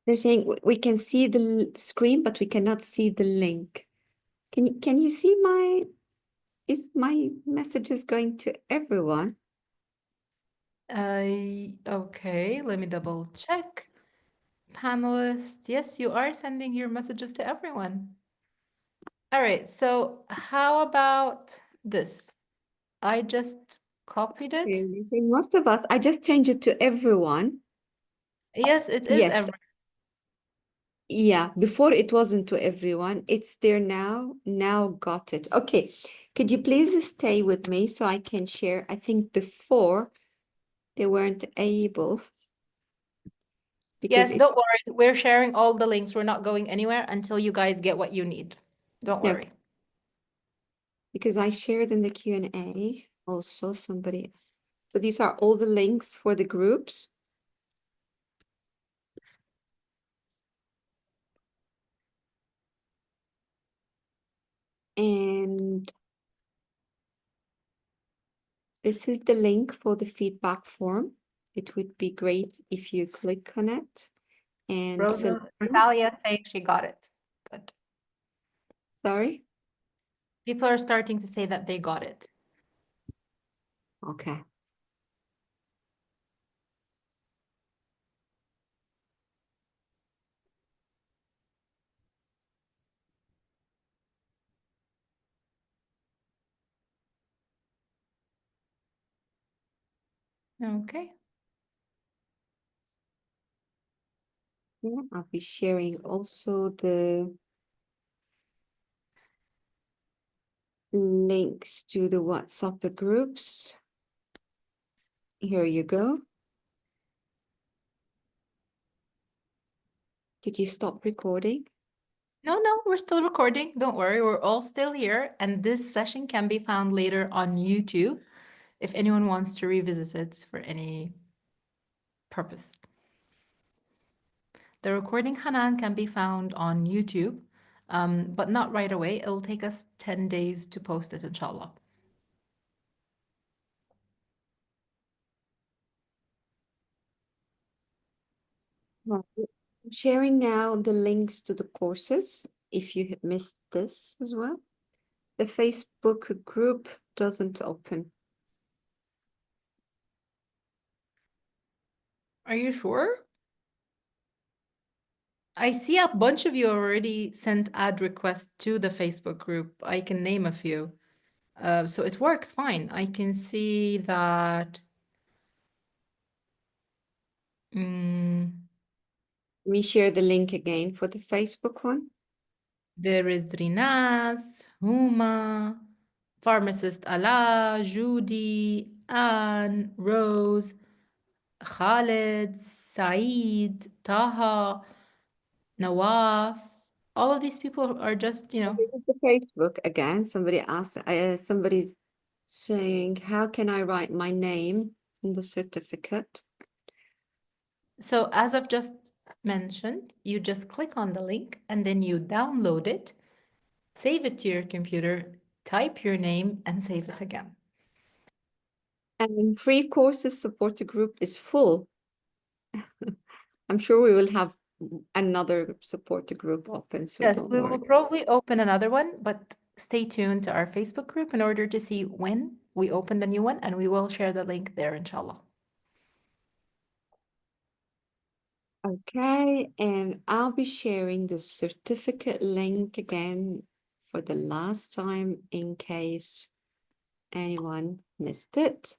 They're saying we can see the screen, but we cannot see the link. Can you see is my messages going to everyone? Okay, let me double check. Panelists, yes, you are sending your messages to everyone. All right, so how about this? I just copied it. Really? So most of us, I just changed it to everyone. Yes, it is Yes. every. Yeah, before it wasn't to everyone. It's there now. Now got it. Okay. Could you please stay with me so I can share? I think before they weren't able because Yes, it, don't worry. We're sharing all the links. We're not going anywhere until you guys get what you need. Don't no, worry. because I shared in the Q&A also somebody. So these are all the links for the groups. And this is the link for the feedback form. It would be great if you click on it and fill in. Natalia saying she got it. Good. Sorry. People are starting to say that they got it. Okay. Okay. Yeah, I'll be sharing also the links to the WhatsApp groups. Here you go. Did you stop recording? No, we're still recording. Don't worry, we're all still here. And this session can be found later on YouTube if anyone wants to revisit it for any purpose. The recording, Hanan, can be found on YouTube, but not right away. It'll take us 10 days to post it, inshallah. Right. I'm sharing now the links to the courses if you have missed this as well. The Facebook group doesn't open. Are you sure? I see a bunch of you already sent ad requests to the Facebook group. I can name a few. So it works fine. I can see that. mm, Let me share the link again for the Facebook one. There is Rinas, Huma, pharmacist Ala, Judy, Anne, Rose, Khalid, Saeed, Taha, Nawaf. All of these people are just, This is the Facebook again. Somebody asked, somebody's saying, how can I write my name in the certificate? So as I've just mentioned, you just click on the link and then you download it, save it to your computer, type your name and save it again. And free courses support group is full. I'm sure we will have another support group open, so Yes, don't we worry. will probably open another one, but stay tuned to our Facebook group in order to see when we open the new one, and we will share the link there, inshallah. Okay, and I'll be sharing the certificate link again for the last time in case anyone missed it.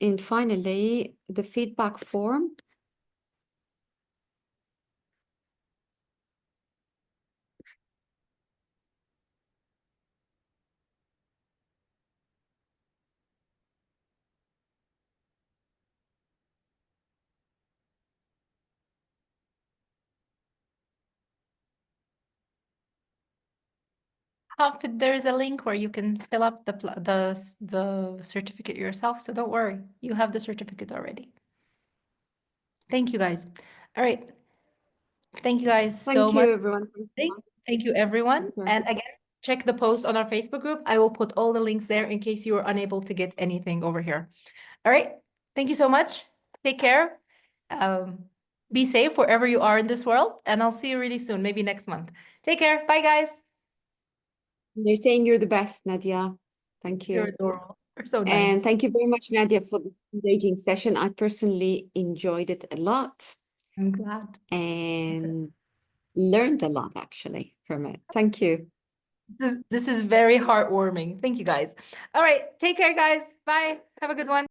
And finally, the feedback form. Hafid, there's a link where you can fill up the certificate yourself, so don't worry, you have the certificate already. Thank you, guys. All right, thank you guys so Thank much. you, everyone. Thank you, everyone. Okay. And again, check the post on our Facebook group. I will put all the links there in case you are unable to get anything over here. All right. Thank you so much. Take care. Um, be safe wherever you are in this world. And I'll see you really soon, maybe next month. Take care. Bye, guys. They're saying you're the best, Nadia. Thank You're you. adorable. You're so And nice. thank you very much, Nadia, for the engaging session. I personally enjoyed it a lot. I'm glad. And learned a lot actually from it. Thank you. This is very heartwarming. Thank you guys. All right, take care, guys. Bye. Have a good one.